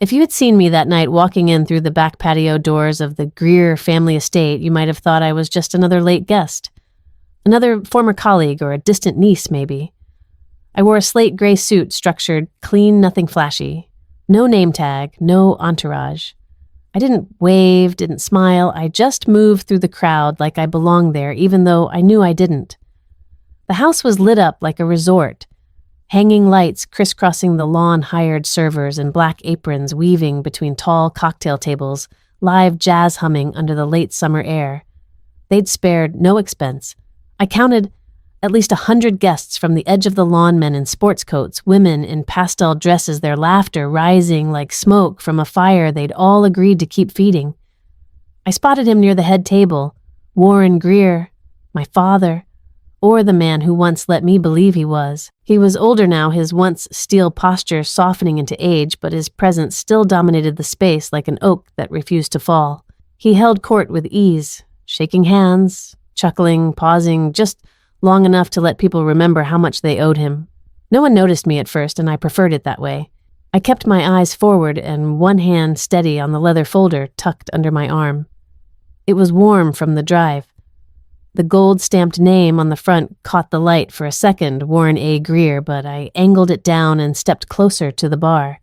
If you had seen me that night walking in through the back patio doors of the Greer family estate, you might have thought I was just another late guest. Another former colleague or a distant niece, maybe. I wore a slate gray suit structured clean, nothing flashy. No name tag, no entourage. I didn't wave, didn't smile. I just moved through the crowd like I belonged there, even though I knew I didn't. The house was lit up like a resort. Hanging lights crisscrossing the lawn-hired servers in black aprons weaving between tall cocktail tables, live jazz humming under the late summer air. They'd spared no expense. I counted at least 100 guests from the edge of the lawn, men in sports coats, women in pastel dresses, their laughter rising like smoke from a fire they'd all agreed to keep feeding. I spotted him near the head table, Warren Greer, my father, or the man who once let me believe he was. He was older now, his once steel posture softening into age, but his presence still dominated the space like an oak that refused to fall. He held court with ease, shaking hands, chuckling, pausing, just long enough to let people remember how much they owed him. No one noticed me at first, and I preferred it that way. I kept my eyes forward and one hand steady on the leather folder tucked under my arm. It was warm from the drive. The gold-stamped name on the front caught the light for a second, Warren A. Greer, but I angled it down and stepped closer to the bar.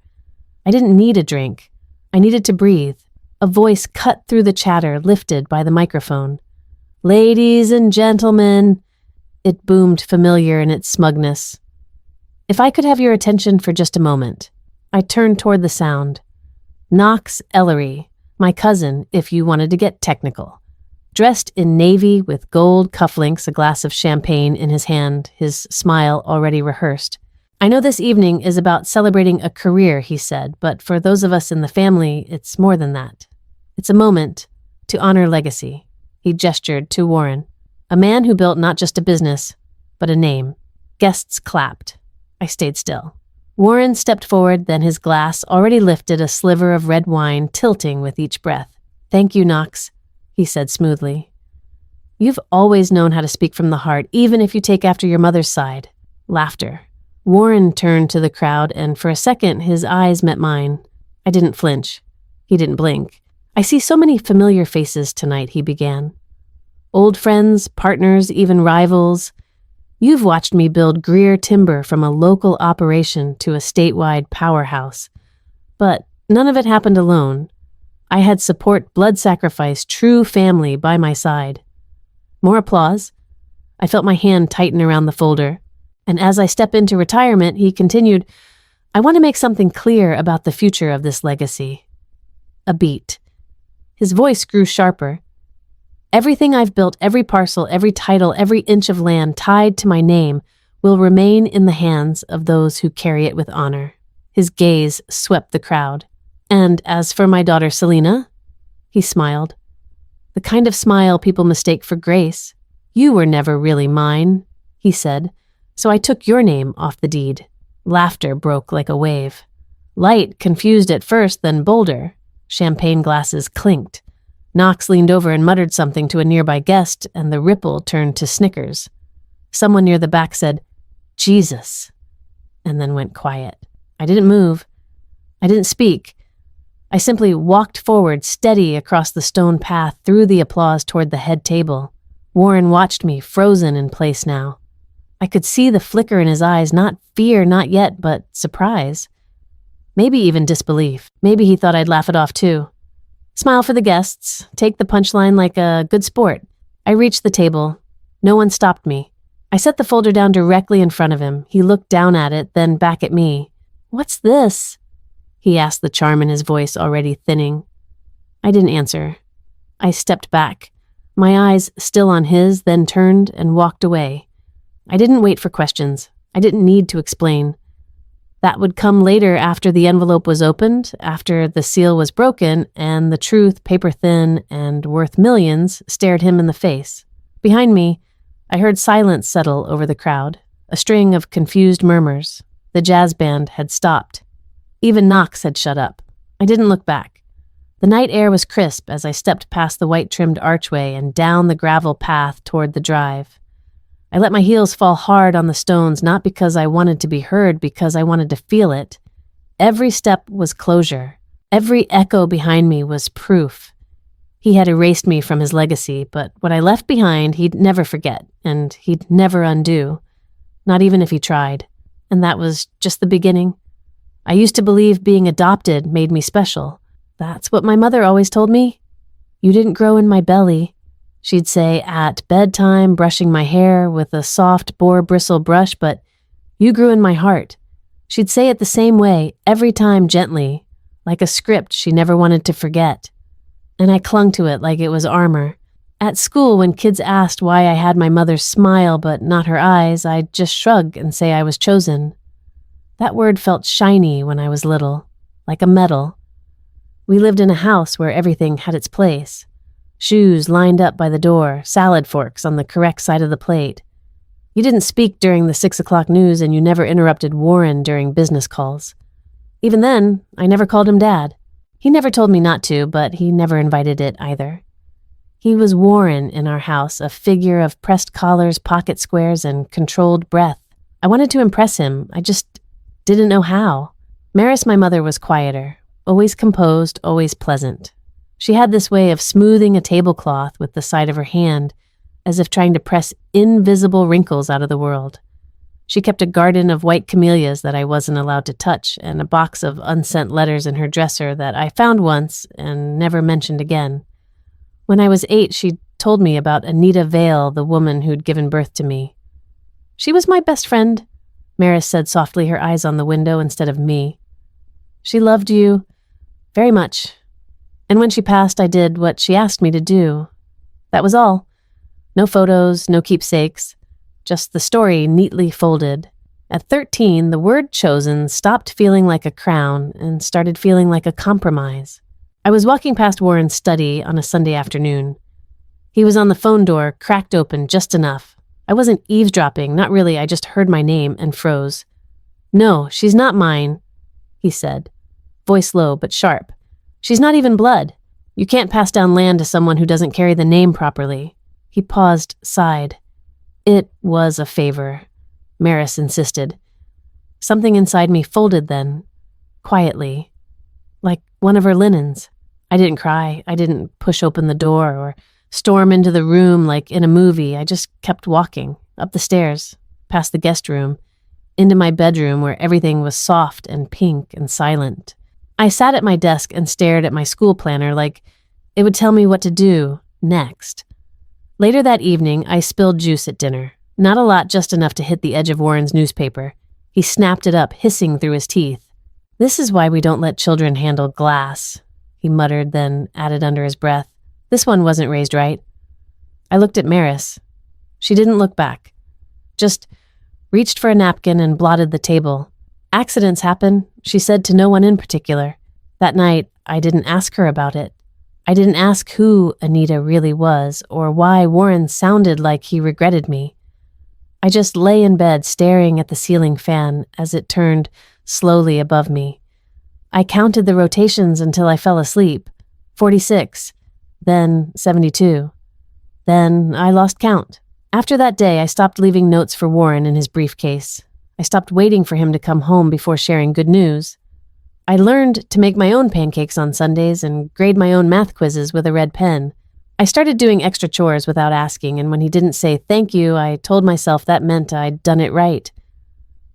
I didn't need a drink. I needed to breathe. A voice cut through the chatter, lifted by the microphone. "Ladies and gentlemen," it boomed familiar in its smugness. "If I could have your attention for just a moment." I turned toward the sound. Knox Ellery, my cousin, if you wanted to get technical. Dressed in navy with gold cufflinks, a glass of champagne in his hand, his smile already rehearsed. "I know this evening is about celebrating a career," he said, "but for those of us in the family, it's more than that. It's a moment to honor legacy." He gestured to Warren, a man who built not just a business, but a name. Guests clapped. I stayed still. Warren stepped forward, then his glass, already lifted, a sliver of red wine tilting with each breath. "Thank you, Knox," he said smoothly. "You've always known how to speak from the heart, even if you take after your mother's side." Laughter. Warren turned to the crowd, and for a second his eyes met mine. I didn't flinch. He didn't blink. "I see so many familiar faces tonight," he began. "Old friends, partners, even rivals. You've watched me build Greer Timber from a local operation to a statewide powerhouse. But none of it happened alone. I had support, blood sacrifice, true family by my side." More applause. I felt my hand tighten around the folder. And as I step into retirement, he continued, "I want to make something clear about the future of this legacy." A beat. His voice grew sharper. "Everything I've built, every parcel, every title, every inch of land tied to my name will remain in the hands of those who carry it with honor." His gaze swept the crowd. "And as for my daughter Selena," he smiled, the kind of smile people mistake for grace. "You were never really mine," he said, "so I took your name off the deed." Laughter broke like a wave. Light, confused at first, then bolder. Champagne glasses clinked. Knox leaned over and muttered something to a nearby guest, and the ripple turned to snickers. Someone near the back said, "Jesus," and then went quiet. I didn't move. I didn't speak. I simply walked forward, steady across the stone path, through the applause toward the head table. Warren watched me, frozen in place now. I could see the flicker in his eyes, not fear, not yet, but surprise. Maybe even disbelief. Maybe he thought I'd laugh it off too. Smile for the guests, take the punchline like a good sport. I reached the table. No one stopped me. I set the folder down directly in front of him. He looked down at it, then back at me. "What's this?" he asked, the charm in his voice already thinning. I didn't answer. I stepped back, my eyes still on his, then turned and walked away. I didn't wait for questions. I didn't need to explain. That would come later, after the envelope was opened, after the seal was broken, and the truth, paper thin and worth millions, stared him in the face. Behind me, I heard silence settle over the crowd, a string of confused murmurs. The jazz band had stopped. Even Knox had shut up. I didn't look back. The night air was crisp as I stepped past the white-trimmed archway and down the gravel path toward the drive. I let my heels fall hard on the stones, not because I wanted to be heard, because I wanted to feel it. Every step was closure. Every echo behind me was proof. He had erased me from his legacy, but what I left behind he'd never forget, and he'd never undo, not even if he tried. And that was just the beginning. I used to believe being adopted made me special. That's what my mother always told me. You didn't grow in my belly, she'd say at bedtime, brushing my hair with a soft boar bristle brush, but you grew in my heart. She'd say it the same way, every time gently, like a script she never wanted to forget. And I clung to it like it was armor. At school, when kids asked why I had my mother's smile but not her eyes, I'd just shrug and say I was chosen. That word felt shiny when I was little, like a medal. We lived in a house where everything had its place. Shoes lined up by the door, salad forks on the correct side of the plate. You didn't speak during the 6 o'clock news, and you never interrupted Warren during business calls. Even then, I never called him Dad. He never told me not to, but he never invited it either. He was Warren in our house, a figure of pressed collars, pocket squares, and controlled breath. I wanted to impress him. I just didn't know how. Maris, my mother, was quieter, always composed, always pleasant. She had this way of smoothing a tablecloth with the side of her hand, as if trying to press invisible wrinkles out of the world. She kept a garden of white camellias that I wasn't allowed to touch, and a box of unsent letters in her dresser that I found once and never mentioned again. When I was 8, she told me about Anita Vale, the woman who'd given birth to me. She was my best friend, Maris said softly, her eyes on the window instead of me. She loved you very much. And when she passed, I did what she asked me to do. That was all. No photos, no keepsakes, just the story neatly folded. At 13, the word chosen stopped feeling like a crown and started feeling like a compromise. I was walking past Warren's study on a Sunday afternoon. He was on the phone door, cracked open just enough. I wasn't eavesdropping, not really, I just heard my name and froze. "No, she's not mine," he said, voice low but sharp. "She's not even blood. You can't pass down land to someone who doesn't carry the name properly." He paused, sighed. "It was a favor," Maris insisted. Something inside me folded then, quietly, like one of her linens. I didn't cry. I didn't push open the door or storm into the room like in a movie. I just kept walking, up the stairs, past the guest room, into my bedroom where everything was soft and pink and silent. I sat at my desk and stared at my school planner like it would tell me what to do next. Later that evening, I spilled juice at dinner. Not a lot, just enough to hit the edge of Warren's newspaper. He snapped it up, hissing through his teeth. "This is why we don't let children handle glass," he muttered, then added under his breath. "This one wasn't raised right." I looked at Maris. She didn't look back. Just reached for a napkin and blotted the table. "Accidents happen," she said, to no one in particular. That night, I didn't ask her about it. I didn't ask who Anita really was or why Warren sounded like he regretted me. I just lay in bed staring at the ceiling fan as it turned slowly above me. I counted the rotations until I fell asleep. 46, then 72. Then I lost count. After that day, I stopped leaving notes for Warren in his briefcase. I stopped waiting for him to come home before sharing good news. I learned to make my own pancakes on Sundays and grade my own math quizzes with a red pen. I started doing extra chores without asking, and when he didn't say thank you, I told myself that meant I'd done it right.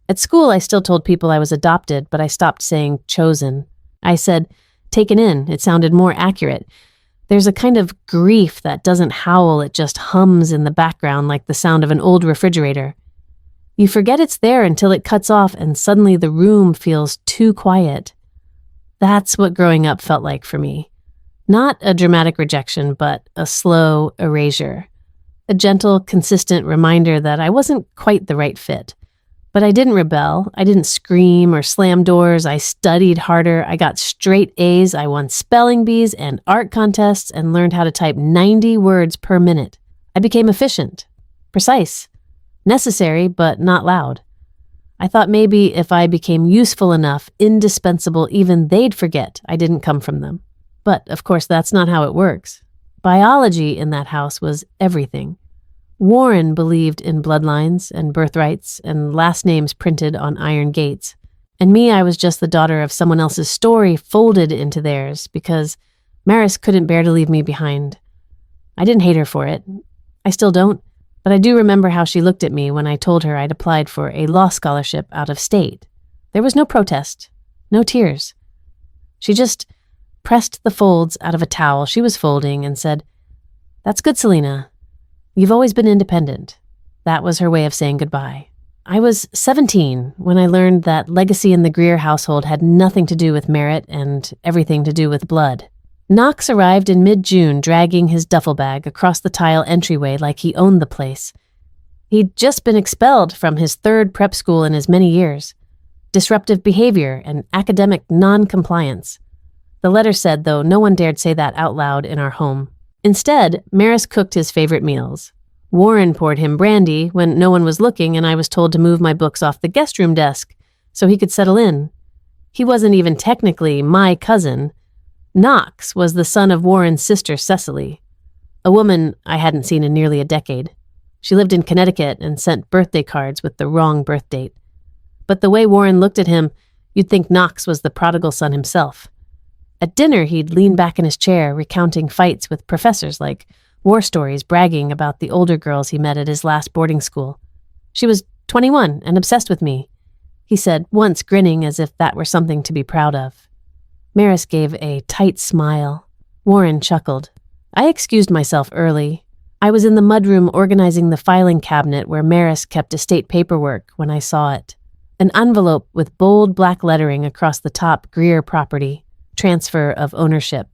At school, I still told people I was adopted, but I stopped saying chosen. I said taken in. It sounded more accurate. There's a kind of grief that doesn't howl, it just hums in the background like the sound of an old refrigerator. You forget it's there until it cuts off and suddenly the room feels too quiet. That's what growing up felt like for me. Not a dramatic rejection, but a slow erasure. A gentle, consistent reminder that I wasn't quite the right fit. But I didn't rebel. I didn't scream or slam doors. I studied harder. I got straight A's. I won spelling bees and art contests and learned how to type 90 words per minute. I became efficient, precise, necessary, but not loud. I thought maybe if I became useful enough, indispensable, even they'd forget I didn't come from them. But, of course, that's not how it works. Biology in that house was everything. Warren believed in bloodlines and birthrights and last names printed on iron gates. And me, I was just the daughter of someone else's story folded into theirs because Maris couldn't bear to leave me behind. I didn't hate her for it. I still don't, but I do remember how she looked at me when I told her I'd applied for a law scholarship out of state. There was no protest, no tears. She just pressed the folds out of a towel she was folding and said, "That's good, Selena. You've always been independent." That was her way of saying goodbye. I was 17 when I learned that legacy in the Greer household had nothing to do with merit and everything to do with blood. Knox arrived in mid-June dragging his duffel bag across the tile entryway like he owned the place. He'd just been expelled from his third prep school in as many years. Disruptive behavior and academic non-compliance. The letter said, though no one dared say that out loud in our home. Instead, Maris cooked his favorite meals. Warren poured him brandy when no one was looking and I was told to move my books off the guest room desk so he could settle in. He wasn't even technically my cousin. Knox was the son of Warren's sister Cecily, a woman I hadn't seen in nearly a decade. She lived in Connecticut and sent birthday cards with the wrong birth date. But the way Warren looked at him, you'd think Knox was the prodigal son himself. At dinner, he'd lean back in his chair, recounting fights with professors like war stories, bragging about the older girls he met at his last boarding school. "She was 21 and obsessed with me," he said, once grinning as if that were something to be proud of. Maris gave a tight smile. Warren chuckled. I excused myself early. I was in the mudroom organizing the filing cabinet where Maris kept estate paperwork when I saw it. An envelope with bold black lettering across the top, Greer property, transfer of ownership.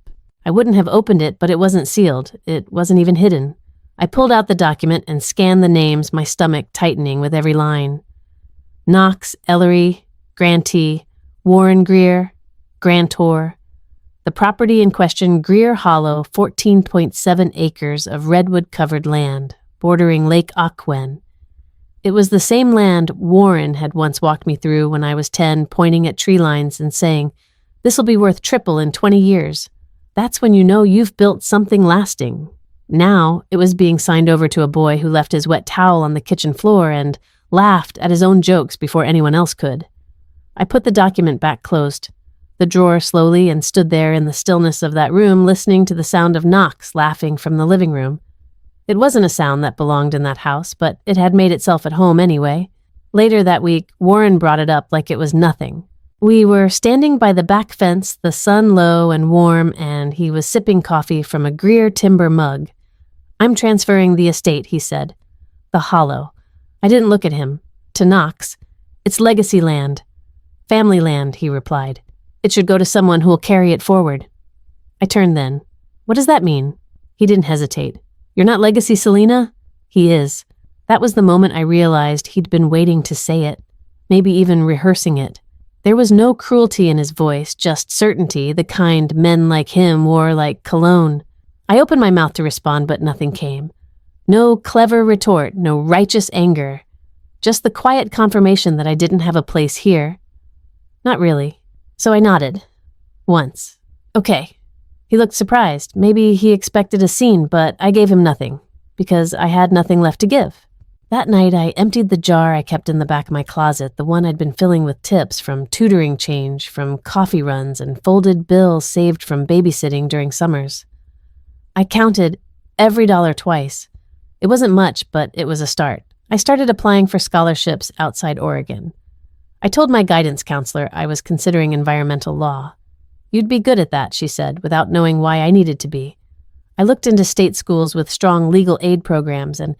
I wouldn't have opened it, but it wasn't sealed. It wasn't even hidden. I pulled out the document and scanned the names, my stomach tightening with every line. Knox, Ellery, grantee, Warren Greer, grantor. The property in question, Greer Hollow, 14.7 acres of redwood-covered land, bordering Lake Ocwen. It was the same land Warren had once walked me through when I was 10, pointing at tree lines and saying, "This'll be worth triple in 20 years. That's when you know you've built something lasting." Now, it was being signed over to a boy who left his wet towel on the kitchen floor and laughed at his own jokes before anyone else could. I put the document back closed, the drawer slowly, and stood there in the stillness of that room listening to the sound of Knox laughing from the living room. It wasn't a sound that belonged in that house, but it had made itself at home anyway. Later that week, Warren brought it up like it was nothing. We were standing by the back fence, the sun low and warm, and he was sipping coffee from a Greer timber mug. "I'm transferring the estate," he said. "The Hollow." I didn't look at him. To Knox. "It's legacy land." "Family land," he replied. "It should go to someone who will carry it forward." I turned then. "What does that mean?" He didn't hesitate. "You're not legacy, Selena?" "He is." That was the moment I realized he'd been waiting to say it, maybe even rehearsing it. There was no cruelty in his voice, just certainty, the kind men like him wore like cologne. I opened my mouth to respond, but nothing came. No clever retort, no righteous anger. Just the quiet confirmation that I didn't have a place here. Not really. So I nodded. Once. "Okay." He looked surprised. Maybe he expected a scene, but I gave him nothing, because I had nothing left to give. That night, I emptied the jar I kept in the back of my closet, the one I'd been filling with tips from tutoring change, from coffee runs, and folded bills saved from babysitting during summers. I counted every dollar twice. It wasn't much, but it was a start. I started applying for scholarships outside Oregon. I told my guidance counselor I was considering environmental law. "You'd be good at that," she said, without knowing why I needed to be. I looked into state schools with strong legal aid programs and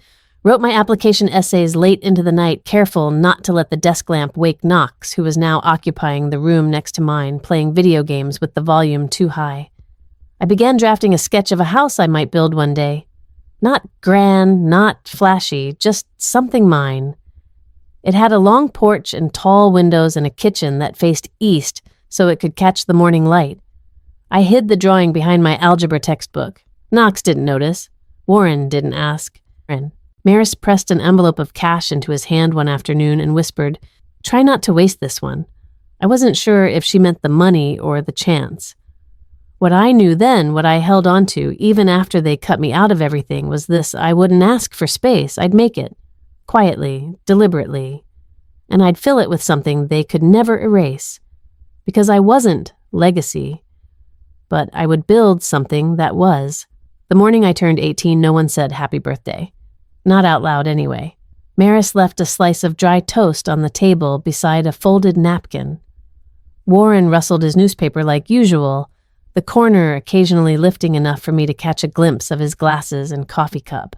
wrote my application essays late into the night, careful not to let the desk lamp wake Knox, who was now occupying the room next to mine, playing video games with the volume too high. I began drafting a sketch of a house I might build one day. Not grand, not flashy, just something mine. It had a long porch and tall windows and a kitchen that faced east so it could catch the morning light. I hid the drawing behind my algebra textbook. Knox didn't notice. Warren didn't ask. Maris pressed an envelope of cash into his hand one afternoon and whispered, "Try not to waste this one." I wasn't sure if she meant the money or the chance. What I knew then, what I held on to, even after they cut me out of everything, was this: I wouldn't ask for space, I'd make it. Quietly, deliberately. and I'd fill it with something they could never erase. Because I wasn't legacy, but I would build something that was. The morning I turned 18, no one said happy birthday. Not out loud anyway. Maris left a slice of dry toast on the table beside a folded napkin. Warren rustled his newspaper like usual, the corner occasionally lifting enough for me to catch a glimpse of his glasses and coffee cup.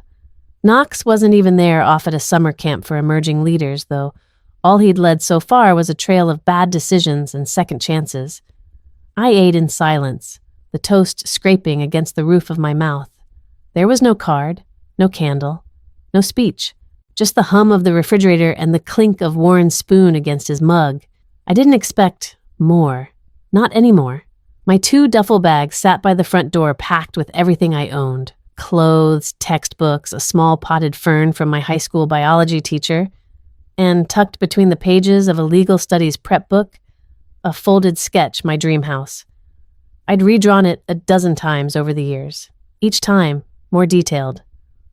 Knox wasn't even there off at a summer camp for emerging leaders, though all he'd led so far was a trail of bad decisions and second chances. I ate in silence, the toast scraping against the roof of my mouth. There was no card, no candle, no speech, just the hum of the refrigerator and the clink of Warren's spoon against his mug. I didn't expect more. Not anymore. My 2 duffel bags sat by the front door packed with everything I owned. Clothes, textbooks, a small potted fern from my high school biology teacher, and tucked between the pages of a legal studies prep book, a folded sketch, my dream house. I'd redrawn it a dozen times over the years, each time more detailed.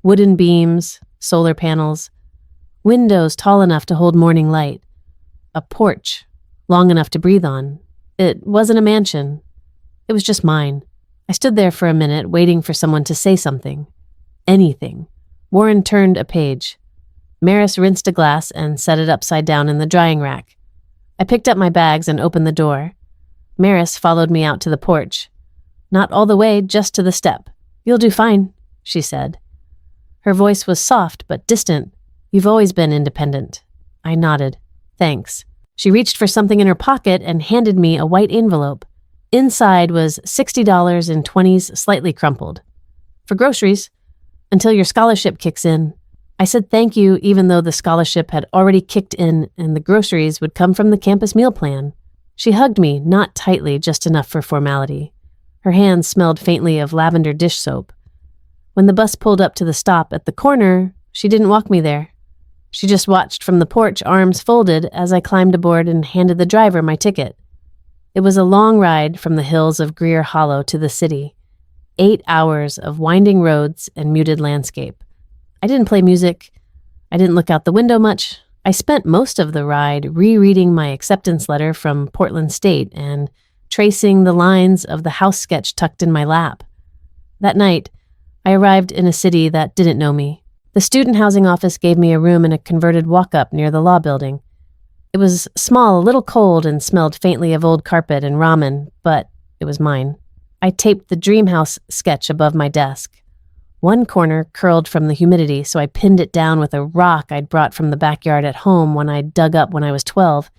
Wooden beams, solar panels, windows tall enough to hold morning light, a porch long enough to breathe on. It wasn't a mansion. It was just mine. I stood there for a minute, waiting for someone to say something. Anything. Warren turned a page. Maris rinsed a glass and set it upside down in the drying rack. I picked up my bags and opened the door. Maris followed me out to the porch. Not all the way, just to the step. "You'll do fine," she said. Her voice was soft but distant. "You've always been independent." I nodded. "Thanks." She reached for something in her pocket and handed me a white envelope. Inside was $60 in 20s, slightly crumpled. "For groceries, until your scholarship kicks in." I said thank you, even though the scholarship had already kicked in and the groceries would come from the campus meal plan. She hugged me, not tightly, just enough for formality. Her hands smelled faintly of lavender dish soap. When the bus pulled up to the stop at the corner, she didn't walk me there. She just watched from the porch, arms folded, as I climbed aboard and handed the driver my ticket. It was a long ride from the hills of Greer Hollow to the city. 8 hours of winding roads and muted landscape. I didn't play music. I didn't look out the window much. I spent most of the ride rereading my acceptance letter from Portland State and tracing the lines of the house sketch tucked in my lap. That night, I arrived in a city that didn't know me. The student housing office gave me a room in a converted walk-up near the law building. It was small, a little cold, and smelled faintly of old carpet and ramen, but it was mine. I taped the dream house sketch above my desk. One corner curled from the humidity, so I pinned it down with a rock I'd brought from the backyard at home when I dug up when I was 12,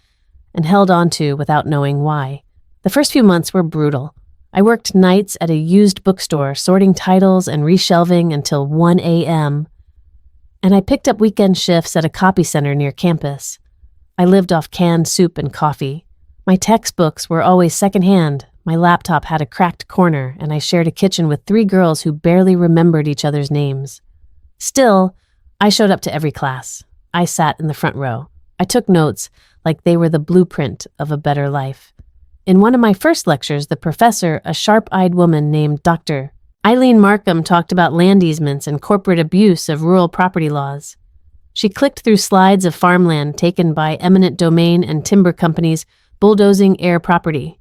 and held onto without knowing why. The first few months were brutal. I worked nights at a used bookstore, sorting titles and reshelving until 1 a.m., and I picked up weekend shifts at a copy center near campus. I lived off canned soup and coffee. My textbooks were always secondhand. My laptop had a cracked corner, and I shared a kitchen with 3 girls who barely remembered each other's names. Still, I showed up to every class. I sat in the front row. I took notes like they were the blueprint of a better life. In one of my first lectures, the professor, a sharp-eyed woman named Dr. Eileen Markham, talked about land easements and corporate abuse of rural property laws. She clicked through slides of farmland taken by eminent domain and timber companies bulldozing heir property.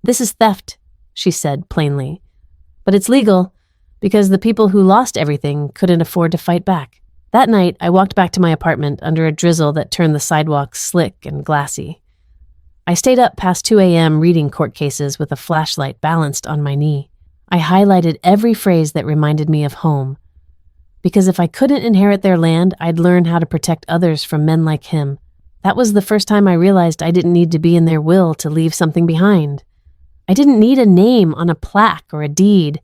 "This is theft," she said plainly. "But it's legal because the people who lost everything couldn't afford to fight back." That night, I walked back to my apartment under a drizzle that turned the sidewalks slick and glassy. I stayed up past 2 a.m. reading court cases with a flashlight balanced on my knee. I highlighted every phrase that reminded me of home. Because if I couldn't inherit their land, I'd learn how to protect others from men like him. That was the first time I realized I didn't need to be in their will to leave something behind. I didn't need a name on a plaque or a deed.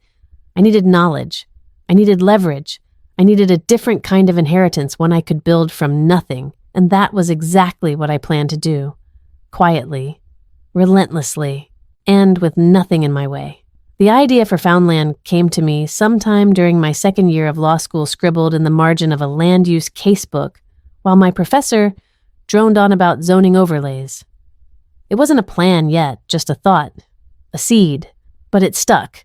I needed knowledge. I needed leverage. I needed a different kind of inheritance, one I could build from nothing. And that was exactly what I planned to do. Quietly, relentlessly, and with nothing in my way. The idea for Foundland came to me sometime during my second year of law school, scribbled in the margin of a land use casebook, while my professor droned on about zoning overlays. It wasn't a plan yet, just a thought, a seed, but it stuck.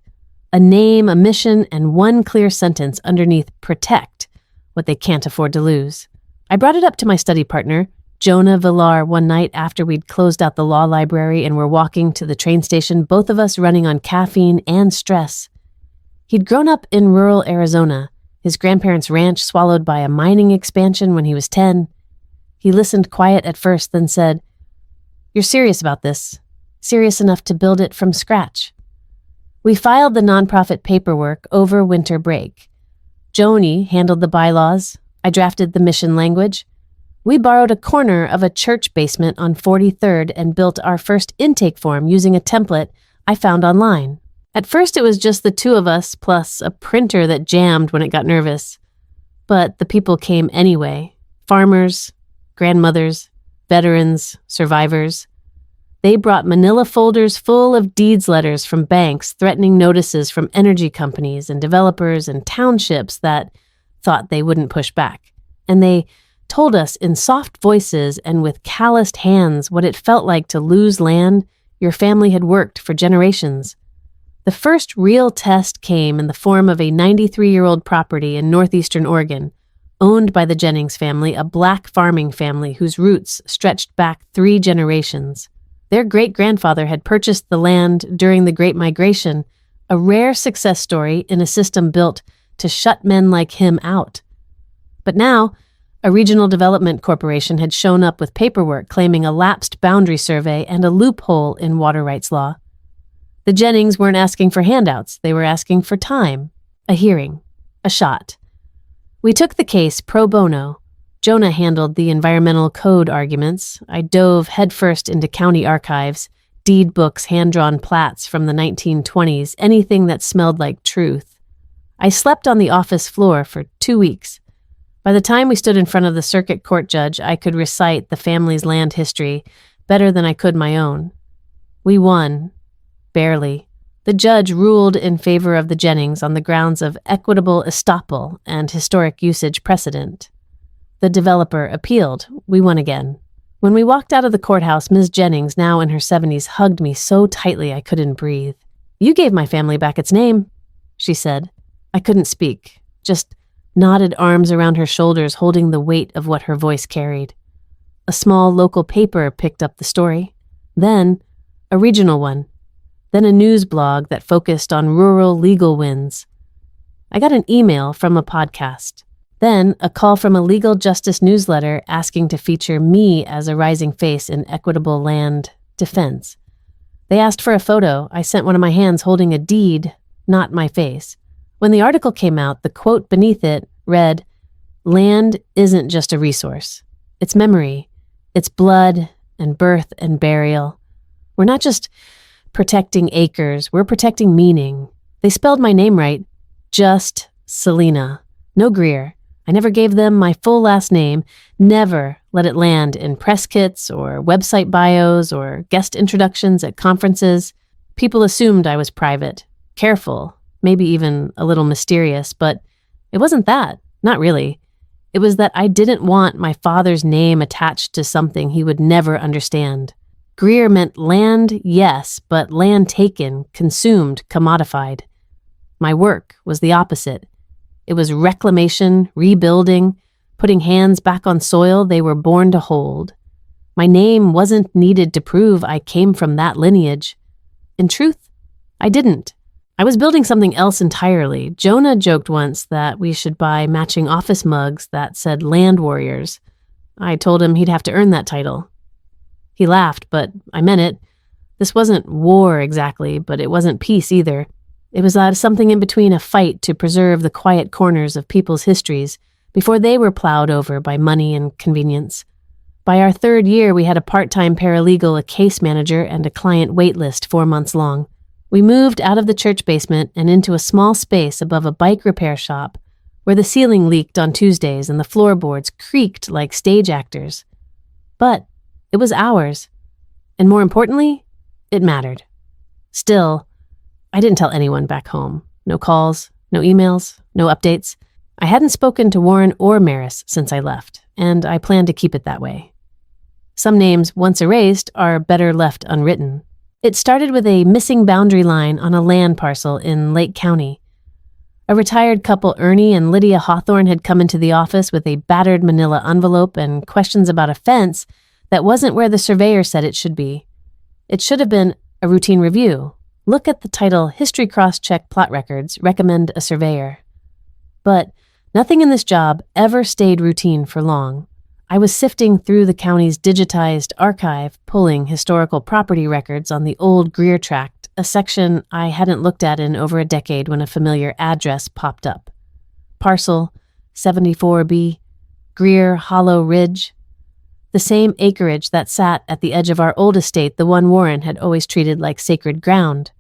A name, a mission, and one clear sentence underneath protect what they can't afford to lose. I brought it up to my study partner, Jonah Villar one night after we'd closed out the law library and were walking to the train station, both of us running on caffeine and stress. He'd grown up in rural Arizona, his grandparents' ranch swallowed by a mining expansion when he was 10. He listened quiet at first, then said, "You're serious about this? Serious enough to build it from scratch?" We filed the nonprofit paperwork over winter break. Joni handled the bylaws. I drafted the mission language. We borrowed a corner of a church basement on 43rd and built our first intake form using a template I found online. At first, it was just the two of us plus a printer that jammed when it got nervous. But the people came anyway. Farmers, grandmothers, veterans, survivors. They brought manila folders full of deeds letters from banks threatening notices from energy companies and developers and townships that thought they wouldn't push back. And they told us in soft voices and with calloused hands what it felt like to lose land your family had worked for generations. The first real test came in the form of a 93-year-old property in northeastern Oregon, owned by the Jennings family, a black farming family whose roots stretched back 3 generations. Their great-grandfather had purchased the land during the Great Migration, a rare success story in a system built to shut men like him out. But now, a regional development corporation had shown up with paperwork claiming a lapsed boundary survey and a loophole in water rights law. The Jennings weren't asking for handouts. They were asking for time, a hearing, a shot. We took the case pro bono. Jonah handled the environmental code arguments. I dove headfirst into county archives, deed books, hand-drawn plats from the 1920s, anything that smelled like truth. I slept on the office floor for 2 weeks. By the time we stood in front of the circuit court judge, I could recite the family's land history better than I could my own. We won. Barely. The judge ruled in favor of the Jennings on the grounds of equitable estoppel and historic usage precedent. The developer appealed. We won again. When we walked out of the courthouse, Ms. Jennings, now in her 70s, hugged me so tightly I couldn't breathe. "You gave my family back its name," she said. I couldn't speak, just nodded arms around her shoulders, holding the weight of what her voice carried. A small local paper picked up the story. Then, a regional one. Then a news blog that focused on rural legal wins. I got an email from a podcast. Then a call from a legal justice newsletter asking to feature me as a rising face in equitable land defense. They asked for a photo. I sent one of my hands holding a deed, not my face. When the article came out, the quote beneath it read, "Land isn't just a resource. It's memory. It's blood and birth and burial. We're not just protecting acres. We're protecting meaning." They spelled my name right. Just Selena. No Greer. I never gave them my full last name, never let it land in press kits or website bios or guest introductions at conferences. People assumed I was private, careful, maybe even a little mysterious, but it wasn't that, not really. It was that I didn't want my father's name attached to something he would never understand. Greer meant land, yes, but land taken, consumed, commodified. My work was the opposite. It was reclamation, rebuilding, putting hands back on soil they were born to hold. My name wasn't needed to prove I came from that lineage. In truth, I didn't. I was building something else entirely. Jonah joked once that we should buy matching office mugs that said Land Warriors. I told him he'd have to earn that title. He laughed, but I meant it. This wasn't war exactly, but it wasn't peace either. It was something in between a fight to preserve the quiet corners of people's histories before they were plowed over by money and convenience. By our 3rd year, we had a part-time paralegal, a case manager, and a client wait list 4 months long. We moved out of the church basement and into a small space above a bike repair shop where the ceiling leaked on Tuesdays and the floorboards creaked like stage actors. But it was ours. And more importantly, it mattered. Still, I didn't tell anyone back home. No calls, no emails, no updates. I hadn't spoken to Warren or Maris since I left, and I planned to keep it that way. Some names, once erased, are better left unwritten. It started with a missing boundary line on a land parcel in Lake County. A retired couple, Ernie and Lydia Hawthorne, had come into the office with a battered manila envelope and questions about a fence that wasn't where the surveyor said it should be. It should have been a routine review. Look at the title, History Cross-Check Plot Records, Recommend a Surveyor. But nothing in this job ever stayed routine for long. I was sifting through the county's digitized archive, pulling historical property records on the old Greer tract, a section I hadn't looked at in over a decade when a familiar address popped up. Parcel 74B, Greer Hollow Ridge. The same acreage that sat at the edge of our old estate, the one Warren had always treated like sacred ground.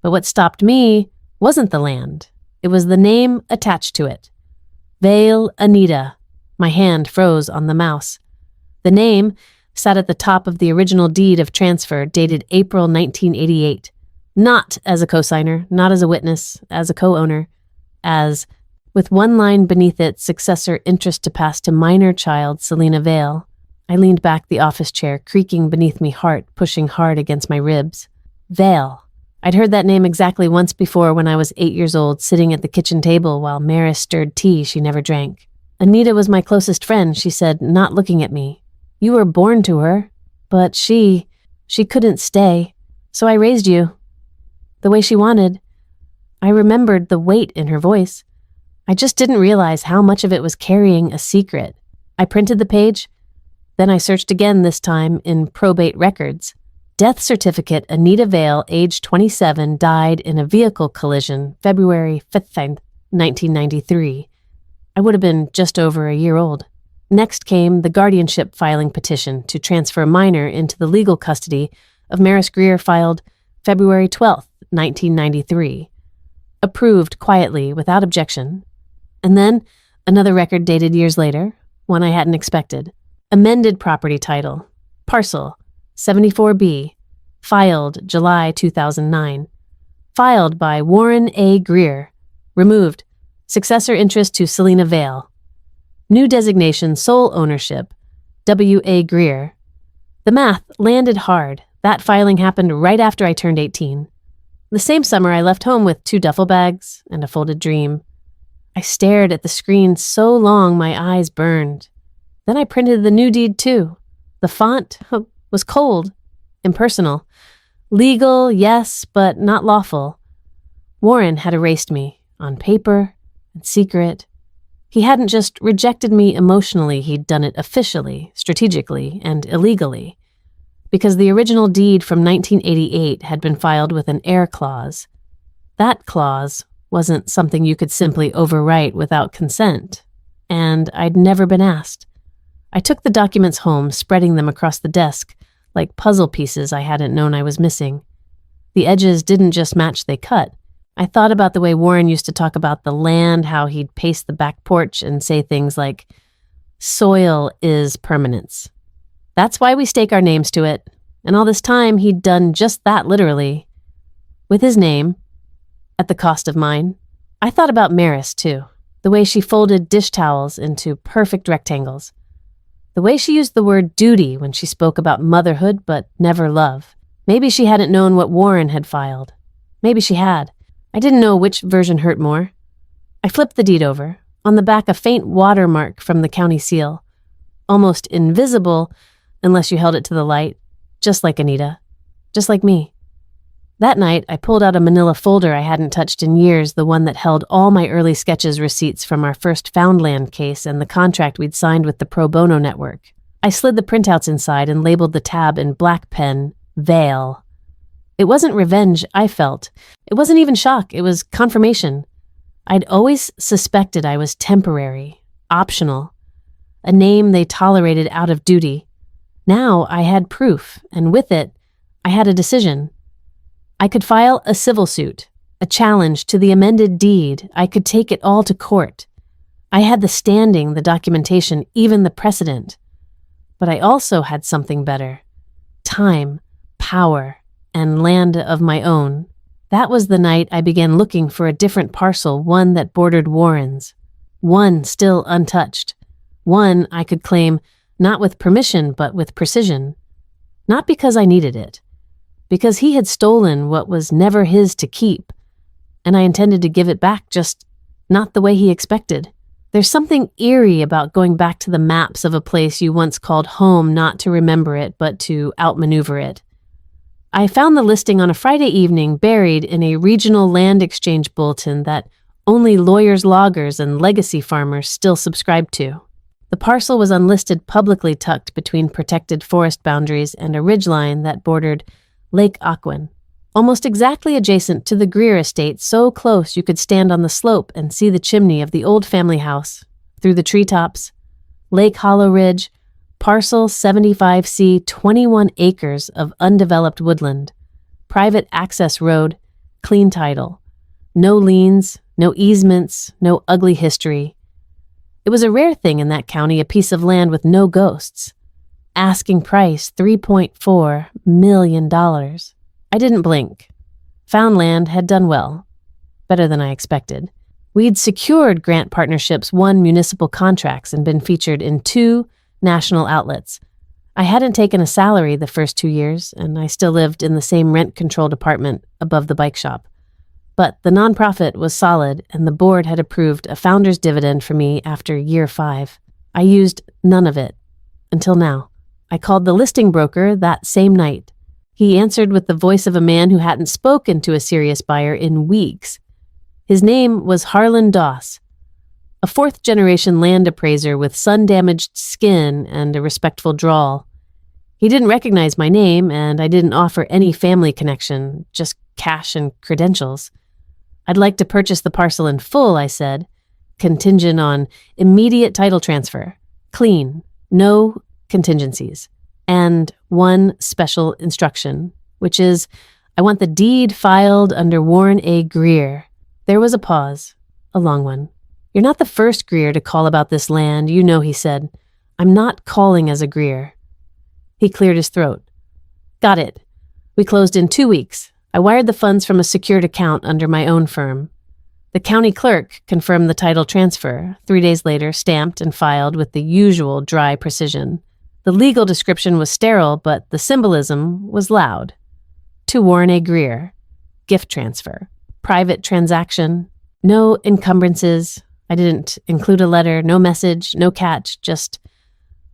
But what stopped me wasn't the land. It was the name attached to it. Vale Anita. My hand froze on the mouse. The name sat at the top of the original deed of transfer dated April 1988. Not as a cosigner, not as a witness, as a co-owner, as, with one line beneath it, successor interest to pass to minor child Selena Vale. I leaned back the office chair, creaking beneath me, heart pushing hard against my ribs. Vale. I'd heard that name exactly once before when I was 8 years old, sitting at the kitchen table while Maris stirred tea she never drank. Anita was my closest friend, she said, not looking at me. You were born to her, but she couldn't stay, so I raised you. The way she wanted. I remembered the weight in her voice. I just didn't realize how much of it was carrying a secret. I printed the page. Then I searched again, this time in probate records. Death certificate, Anita Vale, age 27, died in a vehicle collision, February 5th, 1993. I would have been just over a year old. Next came the guardianship filing petition to transfer a minor into the legal custody of Maris Greer, filed February 12th, 1993. Approved quietly, without objection. And then another record dated years later, one I hadn't expected. Amended property title, Parcel 74B, filed July 2009. Filed by Warren A. Greer. Removed. Successor interest to Selena Vale. New designation, sole ownership, W. A. Greer. The math landed hard. That filing happened right after I turned 18. The same summer, I left home with 2 duffel bags and a folded dream. I stared at the screen so long my eyes burned. Then I printed the new deed too. The font was cold, impersonal. Legal, yes, but not lawful. Warren had erased me, on paper and secret. He hadn't just rejected me emotionally, he'd done it officially, strategically, and illegally. Because the original deed from 1988 had been filed with an heir clause. That clause wasn't something you could simply overwrite without consent, and I'd never been asked. I took the documents home, spreading them across the desk, like puzzle pieces I hadn't known I was missing. The edges didn't just match, they cut. I thought about the way Warren used to talk about the land, how he'd pace the back porch and say things like, soil is permanence. That's why we stake our names to it. And all this time, he'd done just that literally. With his name, at the cost of mine. I thought about Maris, too. The way she folded dish towels into perfect rectangles. The way she used the word duty when she spoke about motherhood, but never love. Maybe she hadn't known what Warren had filed. Maybe she had. I didn't know which version hurt more. I flipped the deed over. On the back, a faint watermark from the county seal. Almost invisible, unless you held it to the light. Just like Anita. Just like me. That night, I pulled out a manila folder I hadn't touched in years, the one that held all my early sketches receipts from our first Foundland case and the contract we'd signed with the Pro Bono Network. I slid the printouts inside and labeled the tab in black pen, Vale. It wasn't revenge I felt. It wasn't even shock. It was confirmation. I'd always suspected I was temporary, optional, a name they tolerated out of duty. Now I had proof, and with it, I had a decision. I could file a civil suit, a challenge to the amended deed. I could take it all to court. I had the standing, the documentation, even the precedent. But I also had something better. Time, power, and land of my own. That was the night I began looking for a different parcel, one that bordered Warren's. One still untouched. One I could claim not with permission, but with precision. Not because I needed it. Because he had stolen what was never his to keep, and I intended to give it back just not the way he expected. There's something eerie about going back to the maps of a place you once called home, not to remember it, but to outmaneuver it. I found the listing on a Friday evening buried in a regional land exchange bulletin that only lawyers, loggers, and legacy farmers still subscribed to. The parcel was unlisted, publicly tucked between protected forest boundaries and a ridgeline that bordered Lake Aquin, almost exactly adjacent to the Greer estate, so close you could stand on the slope and see the chimney of the old family house through the treetops. Lake Hollow Ridge, parcel 75C, 21 acres of undeveloped woodland, private access road, clean title, no liens, no easements, no ugly history. It was a rare thing in that county, a piece of land with no ghosts. Asking price $3.4 million. I didn't blink. Found land had done well. Better than I expected. We'd secured grant partnerships, won municipal contracts, and been featured in 2 national outlets. I hadn't taken a salary the first 2 years, and I still lived in the same rent-controlled apartment above the bike shop. But the nonprofit was solid, and the board had approved a founder's dividend for me after year 5. I used none of it. Until now. I called the listing broker that same night. He answered with the voice of a man who hadn't spoken to a serious buyer in weeks. His name was Harlan Doss, a 4th-generation land appraiser with sun-damaged skin and a respectful drawl. He didn't recognize my name, and I didn't offer any family connection, just cash and credentials. I'd like to purchase the parcel in full, I said, contingent on immediate title transfer, clean, no contingencies, and one special instruction, which is, I want the deed filed under Warren A. Greer. There was a pause, a long one. You're not the first Greer to call about this land, you know, he said. I'm not calling as a Greer. He cleared his throat. Got it. We closed in 2 weeks. I wired the funds from a secured account under my own firm. The county clerk confirmed the title transfer, 3 days later, stamped and filed with the usual dry precision. The legal description was sterile, but the symbolism was loud. To Warren A. Greer. Gift transfer. Private transaction. No encumbrances. I didn't include a letter, no message, no catch, just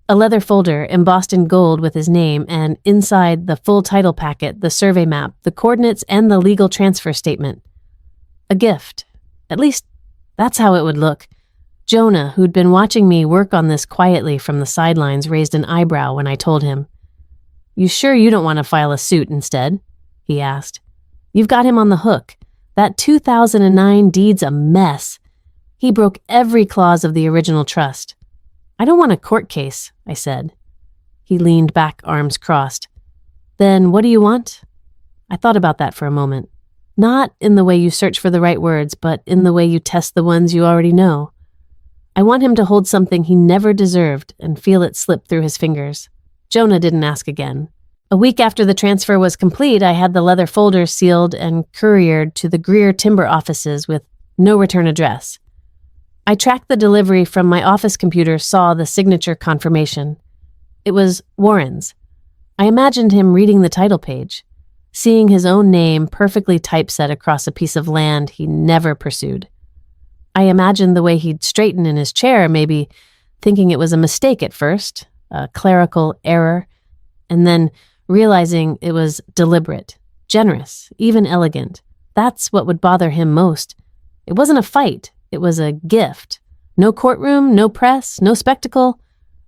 a leather folder embossed in gold with his name, and inside the full title packet, the survey map, the coordinates, and the legal transfer statement. A gift. At least, that's how it would look. Jonah, who'd been watching me work on this quietly from the sidelines, raised an eyebrow when I told him. You sure you don't want to file a suit instead? He asked. You've got him on the hook. That 2009 deed's a mess. He broke every clause of the original trust. I don't want a court case, I said. He leaned back, arms crossed. Then what do you want? I thought about that for a moment. Not in the way you search for the right words, but in the way you test the ones you already know. I want him to hold something he never deserved and feel it slip through his fingers. Jonah didn't ask again. A week after the transfer was complete, I had the leather folder sealed and couriered to the Greer timber offices with no return address. I tracked the delivery from my office computer, saw the signature confirmation. It was Warren's. I imagined him reading the title page, seeing his own name perfectly typeset across a piece of land he never pursued. I imagined the way he'd straighten in his chair, maybe thinking it was a mistake at first, a clerical error, and then realizing it was deliberate, generous, even elegant. That's what would bother him most. It wasn't a fight. It was a gift. No courtroom, no press, no spectacle.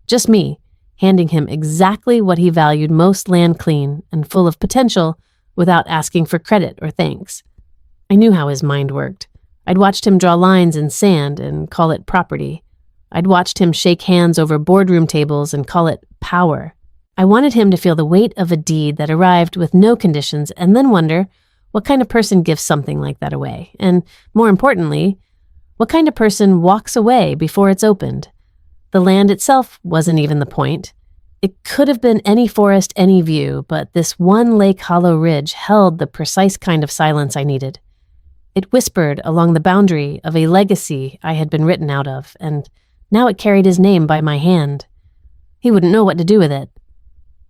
Just me, handing him exactly what he valued most, land clean and full of potential, without asking for credit or thanks. I knew how his mind worked. I'd watched him draw lines in sand and call it property. I'd watched him shake hands over boardroom tables and call it power. I wanted him to feel the weight of a deed that arrived with no conditions and then wonder what kind of person gives something like that away. And more importantly, what kind of person walks away before it's opened? The land itself wasn't even the point. It could have been any forest, any view, but this one Lake Hollow Ridge held the precise kind of silence I needed. It whispered along the boundary of a legacy I had been written out of, and now it carried his name by my hand. He wouldn't know what to do with it.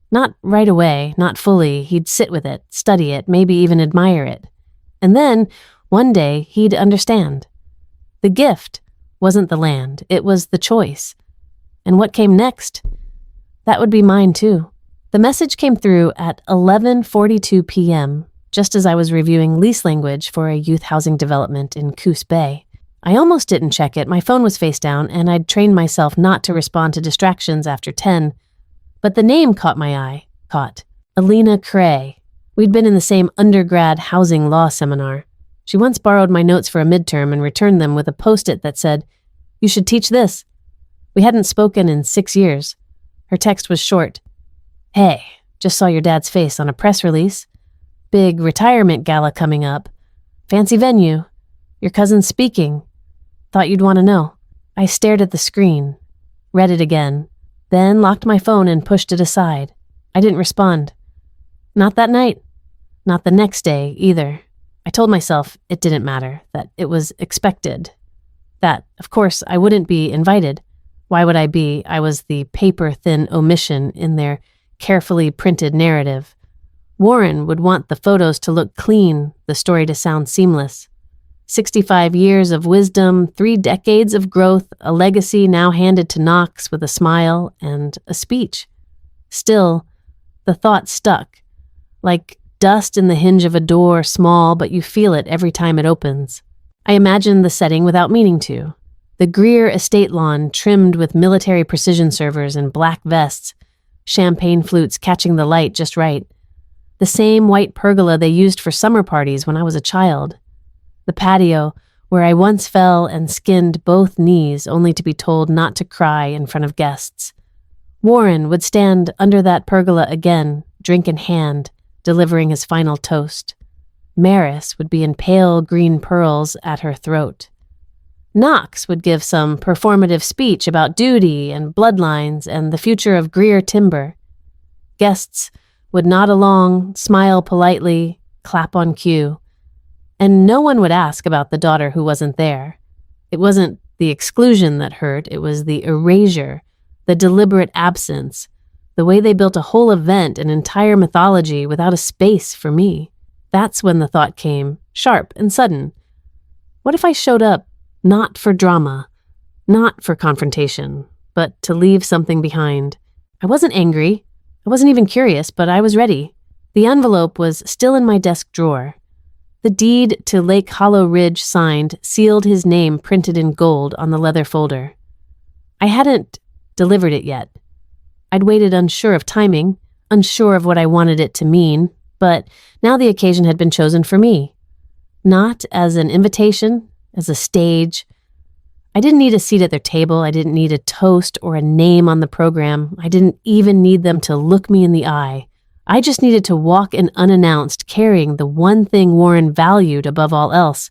Not right away, not fully. He'd sit with it, study it, maybe even admire it. And then, one day, he'd understand. The gift wasn't the land, it was the choice. And what came next? That would be mine too. The message came through at 11:42 p.m., just as I was reviewing lease language for a youth housing development in Coos Bay. I almost didn't check it, my phone was face down, and I'd trained myself not to respond to distractions after 10. But the name caught my eye. Alina Cray. We'd been in the same undergrad housing law seminar. She once borrowed my notes for a midterm and returned them with a post-it that said, "You should teach this." We hadn't spoken in 6 years. Her text was short. "Hey, just saw your dad's face on a press release. Big retirement gala coming up. Fancy venue. Your cousin's speaking. Thought you'd want to know." I stared at the screen, read it again, then locked my phone and pushed it aside. I didn't respond. Not that night. Not the next day, either. I told myself it didn't matter, that it was expected. That, of course, I wouldn't be invited. Why would I be? I was the paper-thin omission in their carefully printed narrative. Warren would want the photos to look clean, the story to sound seamless. 65 years of wisdom, 3 decades of growth, a legacy now handed to Knox with a smile and a speech. Still, the thought stuck, like dust in the hinge of a door, small, but you feel it every time it opens. I imagined the setting without meaning to. The Greer estate lawn trimmed with military precision servers and black vests, champagne flutes catching the light just right. The same white pergola they used for summer parties when I was a child. The patio, where I once fell and skinned both knees only to be told not to cry in front of guests. Warren would stand under that pergola again, drink in hand, delivering his final toast. Maris would be in pale green pearls at her throat. Knox would give some performative speech about duty and bloodlines and the future of Greer timber. Guests would nod along, smile politely, clap on cue. And no one would ask about the daughter who wasn't there. It wasn't the exclusion that hurt, it was the erasure, the deliberate absence, the way they built a whole event, an entire mythology without a space for me. That's when the thought came, sharp and sudden. What if I showed up not for drama, not for confrontation, but to leave something behind? I wasn't angry. I wasn't even curious, but I was ready. The envelope was still in my desk drawer. The deed to Lake Hollow Ridge signed sealed his name printed in gold on the leather folder. I hadn't delivered it yet. I'd waited unsure of timing, unsure of what I wanted it to mean, but now the occasion had been chosen for me. Not as an invitation, as a stage. I didn't need a seat at their table. I didn't need a toast or a name on the program. I didn't even need them to look me in the eye. I just needed to walk in unannounced, carrying the one thing Warren valued above all else,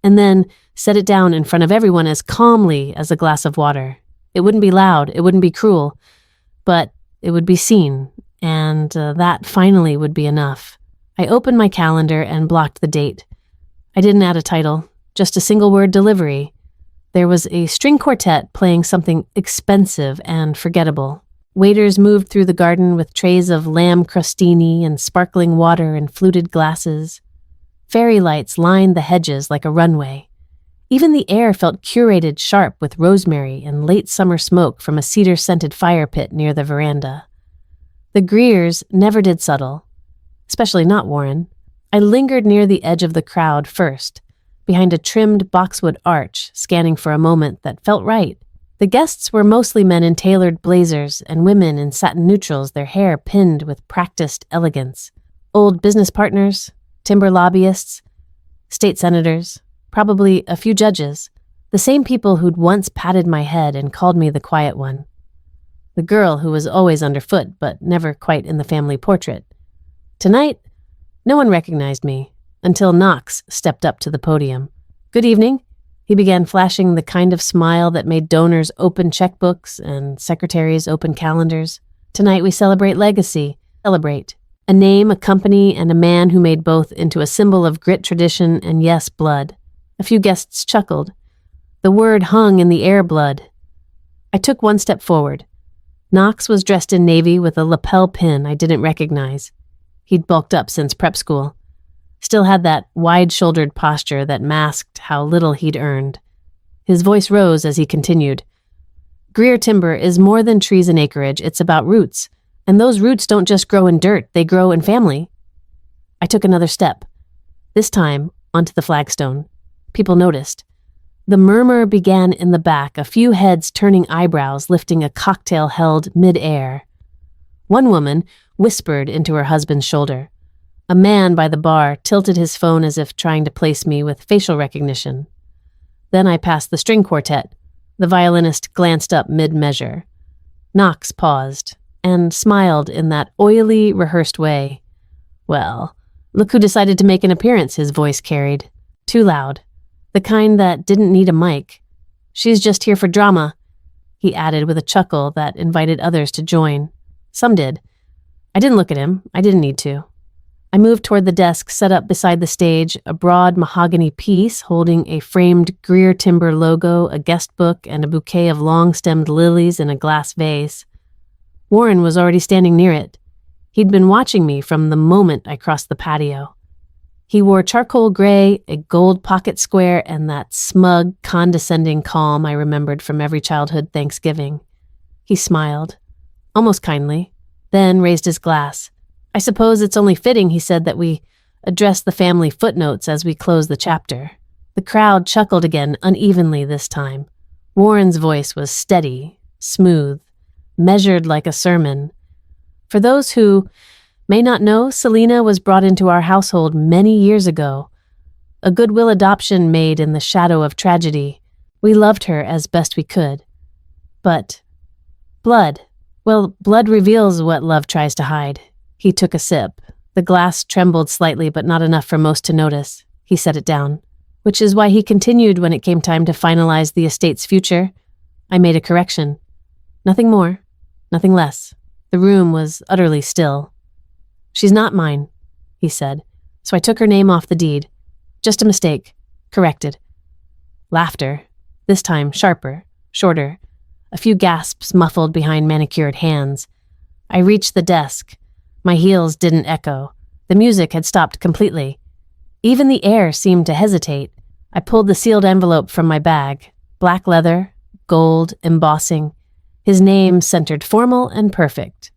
and then set it down in front of everyone as calmly as a glass of water. It wouldn't be loud, it wouldn't be cruel, but it would be seen, and that finally would be enough. I opened my calendar and blocked the date. I didn't add a title, just a single-word delivery. There was a string quartet playing something expensive and forgettable. Waiters moved through the garden with trays of lamb crostini and sparkling water in fluted glasses. Fairy lights lined the hedges like a runway. Even the air felt curated sharp with rosemary and late summer smoke from a cedar-scented fire pit near the veranda. The Greers never did settle, especially not Warren. I lingered near the edge of the crowd first, behind a trimmed boxwood arch, scanning for a moment that felt right. The guests were mostly men in tailored blazers and women in satin neutrals, their hair pinned with practiced elegance. Old business partners, timber lobbyists, state senators, probably a few judges, the same people who'd once patted my head and called me the quiet one. The girl who was always underfoot but never quite in the family portrait. Tonight, no one recognized me until Knox stepped up to the podium. "Good evening." He began flashing the kind of smile that made donors open checkbooks and secretaries open calendars. "Tonight we celebrate legacy. Celebrate. A name, a company, and a man who made both into a symbol of grit, tradition, and yes, blood." A few guests chuckled. The word hung in the air, blood. I took one step forward. Knox was dressed in navy with a lapel pin I didn't recognize. He'd bulked up since prep school. Still had that wide-shouldered posture that masked how little he'd earned. His voice rose as he continued. Greer timber is more than trees and acreage, it's about roots. And those roots don't just grow in dirt, they grow in family. I took another step, this time onto the flagstone. People noticed. The murmur began in the back, a few heads turning eyebrows, lifting a cocktail held mid-air. One woman whispered into her husband's shoulder. A man by the bar tilted his phone as if trying to place me with facial recognition. Then I passed the string quartet. The violinist glanced up mid-measure. Knox paused and smiled in that oily, rehearsed way. Well, look who decided to make an appearance, his voice carried. Too loud. The kind that didn't need a mic. She's just here for drama, he added with a chuckle that invited others to join. Some did. I didn't look at him. I didn't need to. I moved toward the desk set up beside the stage, a broad mahogany piece holding a framed Greer timber logo, a guest book, and a bouquet of long-stemmed lilies in a glass vase. Warren was already standing near it. He'd been watching me from the moment I crossed the patio. He wore charcoal gray, a gold pocket square, and that smug, condescending calm I remembered from every childhood Thanksgiving. He smiled, almost kindly, then raised his glass. I suppose it's only fitting, he said, that we address the family footnotes as we close the chapter. The crowd chuckled again, unevenly this time. Warren's voice was steady, smooth, measured like a sermon. For those who may not know, Selena was brought into our household many years ago. A goodwill adoption made in the shadow of tragedy. We loved her as best we could. But blood. Well, blood reveals what love tries to hide. He took a sip. The glass trembled slightly, but not enough for most to notice. He set it down, which is why he continued when it came time to finalize the estate's future. I made a correction. Nothing more, nothing less. The room was utterly still. She's not mine, he said, so I took her name off the deed. Just a mistake. Corrected. Laughter. This time sharper, shorter. A few gasps muffled behind manicured hands. I reached the desk. My heels didn't echo. The music had stopped completely. Even the air seemed to hesitate. I pulled the sealed envelope from my bag. Black leather, gold, embossing. His name centered formal and perfect.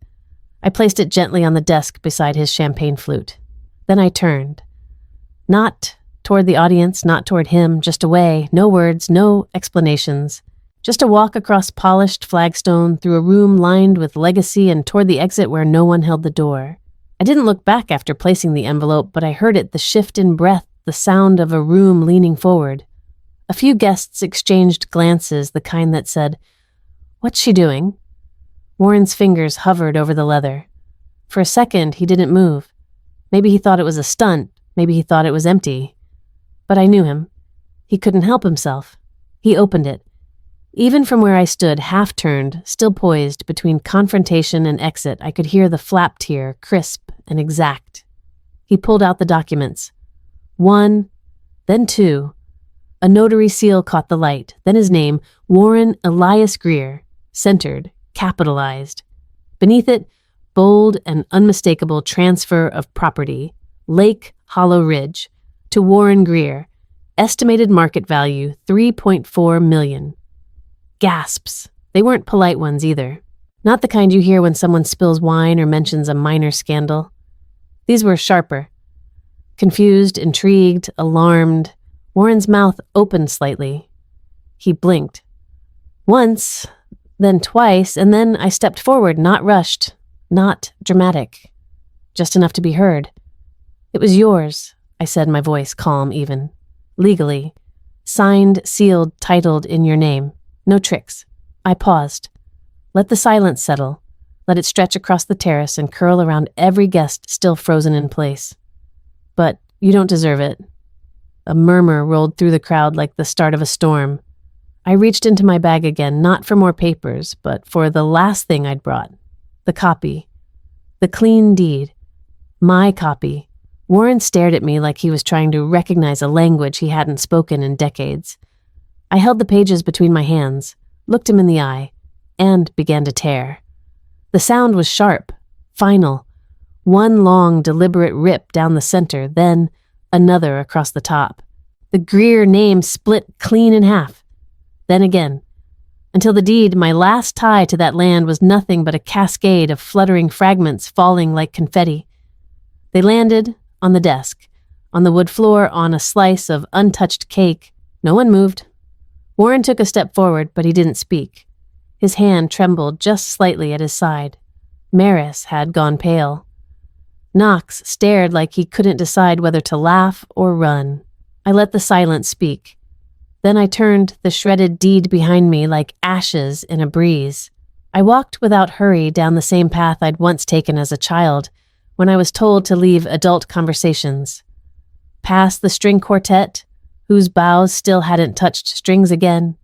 I placed it gently on the desk beside his champagne flute. Then I turned. Not toward the audience, not toward him, just away. No words, no explanations. Just a walk across polished flagstone through a room lined with legacy and toward the exit where no one held the door. I didn't look back after placing the envelope, but I heard it, the shift in breath, the sound of a room leaning forward. A few guests exchanged glances, the kind that said, "What's she doing?" Warren's fingers hovered over the leather. For a second, he didn't move. Maybe he thought it was a stunt. Maybe he thought it was empty. But I knew him. He couldn't help himself. He opened it. Even from where I stood, half-turned, still poised between confrontation and exit, I could hear the flap tier, crisp and exact. He pulled out the documents. One, then two. A notary seal caught the light, then his name, Warren Elias Greer, centered, capitalized. Beneath it, bold and unmistakable transfer of property, Lake Hollow Ridge, to Warren Greer, estimated market value $3.4 million. Gasps. They weren't polite ones either. Not the kind you hear when someone spills wine or mentions a minor scandal. These were sharper. Confused, intrigued, alarmed. Warren's mouth opened slightly. He blinked. Once, then twice, and then I stepped forward, not rushed, not dramatic. Just enough to be heard. "It was yours," I said, my voice calm even. "Legally. Signed, sealed, titled in your name. No tricks." I paused. Let the silence settle. Let it stretch across the terrace and curl around every guest still frozen in place. "But you don't deserve it." A murmur rolled through the crowd like the start of a storm. I reached into my bag again, not for more papers, but for the last thing I'd brought. The copy. The clean deed. My copy. Warren stared at me like he was trying to recognize a language he hadn't spoken in decades. I held the pages between my hands, looked him in the eye, and began to tear. The sound was sharp, final. One long, deliberate rip down the center, then another across the top. The Greer name split clean in half. then again, until the deed, my last tie to that land, was nothing but a cascade of fluttering fragments falling like confetti. They landed on the desk, on the wood floor, on a slice of untouched cake. No one moved. Warren took a step forward, but he didn't speak. His hand trembled just slightly at his side. Maris had gone pale. Knox stared like he couldn't decide whether to laugh or run. I let the silence speak. Then I turned the shredded deed behind me like ashes in a breeze. I walked without hurry down the same path I'd once taken as a child, when I was told to leave adult conversations. Past the string quartet, whose bows still hadn't touched strings again.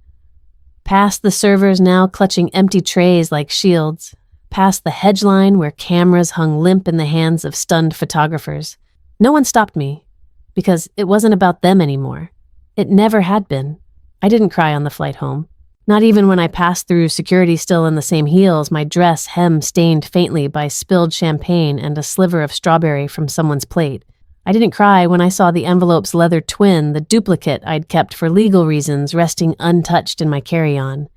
Past the servers now clutching empty trays like shields. Past the hedge line where cameras hung limp in the hands of stunned photographers. No one stopped me, because it wasn't about them anymore. It never had been. I didn't cry on the flight home. Not even when I passed through security still in the same heels, my dress hem stained faintly by spilled champagne and a sliver of strawberry from someone's plate. I didn't cry when I saw the envelope's leather twin, the duplicate I'd kept for legal reasons, resting untouched in my carry-on.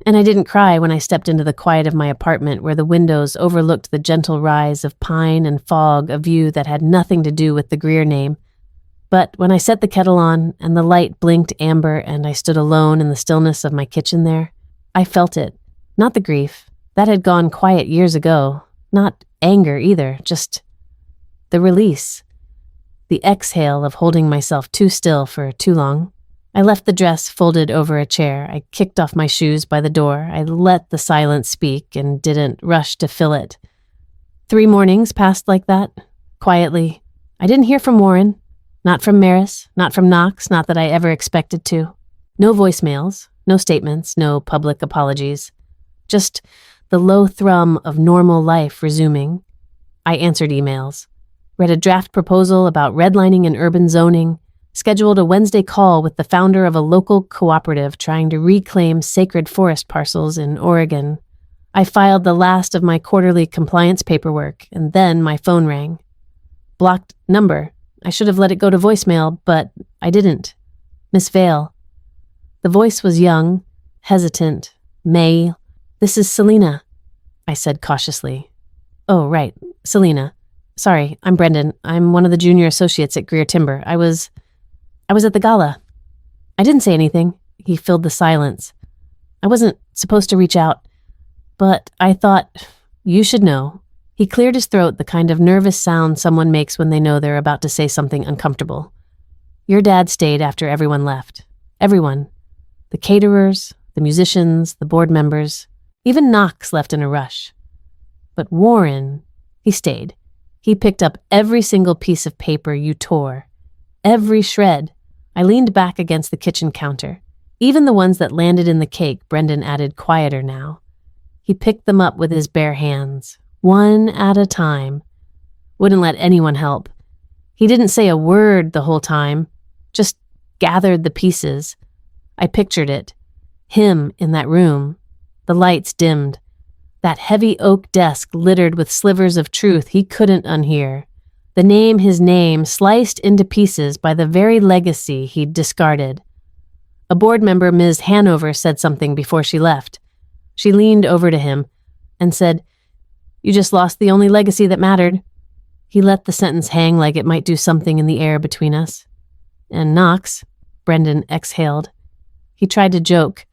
And I didn't cry when I stepped into the quiet of my apartment where the windows overlooked the gentle rise of pine and fog, a view that had nothing to do with the Greer name. But when I set the kettle on and the light blinked amber and I stood alone in the stillness of my kitchen there, I felt it. Not the grief. That had gone quiet years ago. Not anger either, just the release. The exhale of holding myself too still for too long. I left the dress folded over a chair. I kicked off my shoes by the door. I let the silence speak and didn't rush to fill it. 3 mornings passed like that, quietly. I didn't hear from Warren. Not from Maris, not from Knox, not that I ever expected to. No voicemails, no statements, no public apologies. Just the low thrum of normal life resuming. I answered emails, read a draft proposal about redlining and urban zoning, scheduled a Wednesday call with the founder of a local cooperative trying to reclaim sacred forest parcels in Oregon. I filed the last of my quarterly compliance paperwork, and then my phone rang. Blocked number. I should have let it go to voicemail, but I didn't. Miss Vale. The voice was young, hesitant, male. "This is Selena," I said cautiously. "Oh, right, Selena. Sorry, I'm Brendan. I'm one of the junior associates at Greer Timber. I was at the gala." I didn't say anything. He filled the silence. I wasn't supposed to reach out, but I thought, you should know. He cleared his throat, the kind of nervous sound someone makes when they know they're about to say something uncomfortable. "Your dad stayed after everyone left. Everyone. The caterers, the musicians, the board members. Even Knox left in a rush. But Warren, he stayed. He picked up every single piece of paper you tore. Every shred." I leaned back against the kitchen counter. Even the ones that landed in the cake, Brendan added quieter now. He picked them up with his bare hands. One at a time. Wouldn't let anyone help. He didn't say a word the whole time, just gathered the pieces. I pictured it. Him in that room. The lights dimmed. That heavy oak desk littered with slivers of truth he couldn't unhear. His name, sliced into pieces by the very legacy he'd discarded. A board member, Ms. Hanover, said something before she left. She leaned over to him and said, "You just lost the only legacy that mattered." He let the sentence hang like it might do something in the air between us. And Knox, Brendan exhaled. He tried to joke,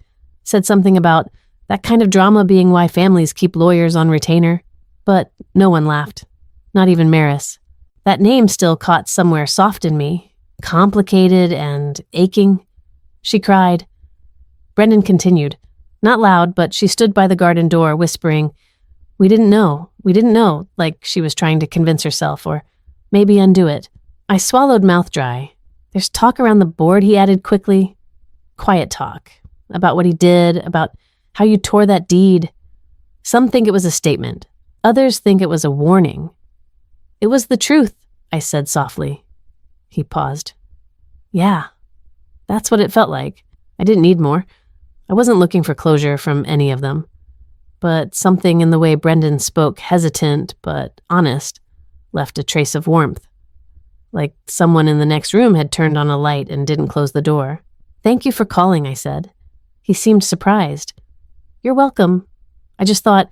said something about that kind of drama being why families keep lawyers on retainer. But no one laughed, not even Maris. That name still caught somewhere soft in me, complicated and aching. She cried. Brendan continued, not loud, but she stood by the garden door, whispering, we didn't know, like she was trying to convince herself, or maybe undo it. I swallowed mouth dry. There's talk around the board, he added quickly. Quiet talk, about what he did, about how you tore that deed. Some think it was a statement. Others think it was a warning. It was the truth, I said softly. He paused. Yeah, that's what it felt like. I didn't need more. I wasn't looking for closure from any of them. But something in the way Brendan spoke, hesitant but honest, left a trace of warmth. Like someone in the next room had turned on a light and didn't close the door. Thank you for calling, I said. He seemed surprised. "You're welcome. I just thought,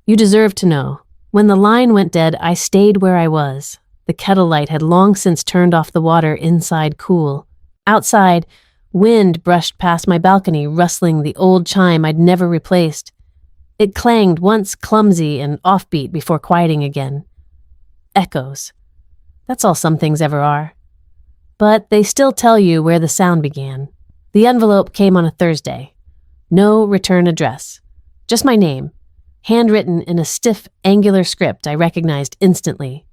you deserve to know. When the line went dead, I stayed where I was. The kettle light had long since turned off the water inside cool. Outside, wind brushed past my balcony, rustling the old chime I'd never replaced. It clanged once clumsy and offbeat before quieting again. Echoes. That's all some things ever are. But they still tell you where the sound began. The envelope came on a Thursday. No return address. Just my name, handwritten in a stiff, angular script I recognized instantly.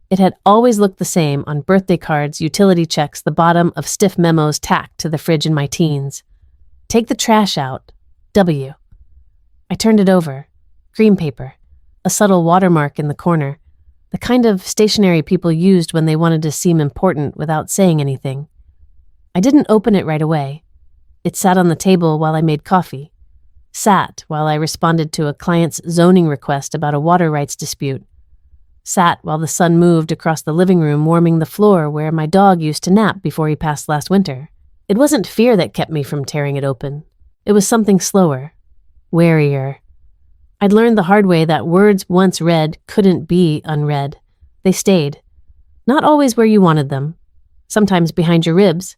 It had always looked the same on birthday cards, utility checks, the bottom of stiff memos tacked to the fridge in my teens. Take the trash out. W. I turned it over. Cream paper. A subtle watermark in the corner. The kind of stationery people used when they wanted to seem important without saying anything. I didn't open it right away. It sat on the table while I made coffee. Sat while I responded to a client's zoning request about a water rights dispute. Sat while the sun moved across the living room, warming the floor where my dog used to nap before he passed last winter. It wasn't fear that kept me from tearing it open. It was something slower, warier. I'd learned the hard way that words once read couldn't be unread. They stayed. Not always where you wanted them. Sometimes behind your ribs.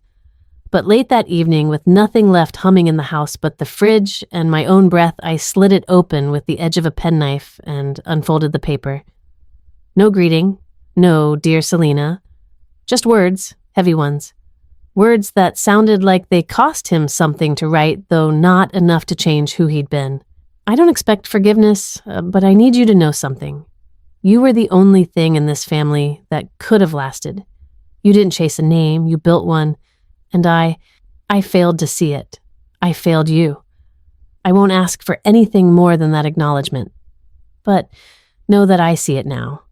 But late that evening, with nothing left humming in the house but the fridge and my own breath, I slid it open with the edge of a penknife and unfolded the paper. No greeting. No, dear Selena. Just words, heavy ones. Words that sounded like they cost him something to write, though not enough to change who he'd been. I don't expect forgiveness, but I need you to know something. You were the only thing in this family that could have lasted. You didn't chase a name, you built one, and I failed to see it. I failed you. I won't ask for anything more than that acknowledgement. But know that I see it now.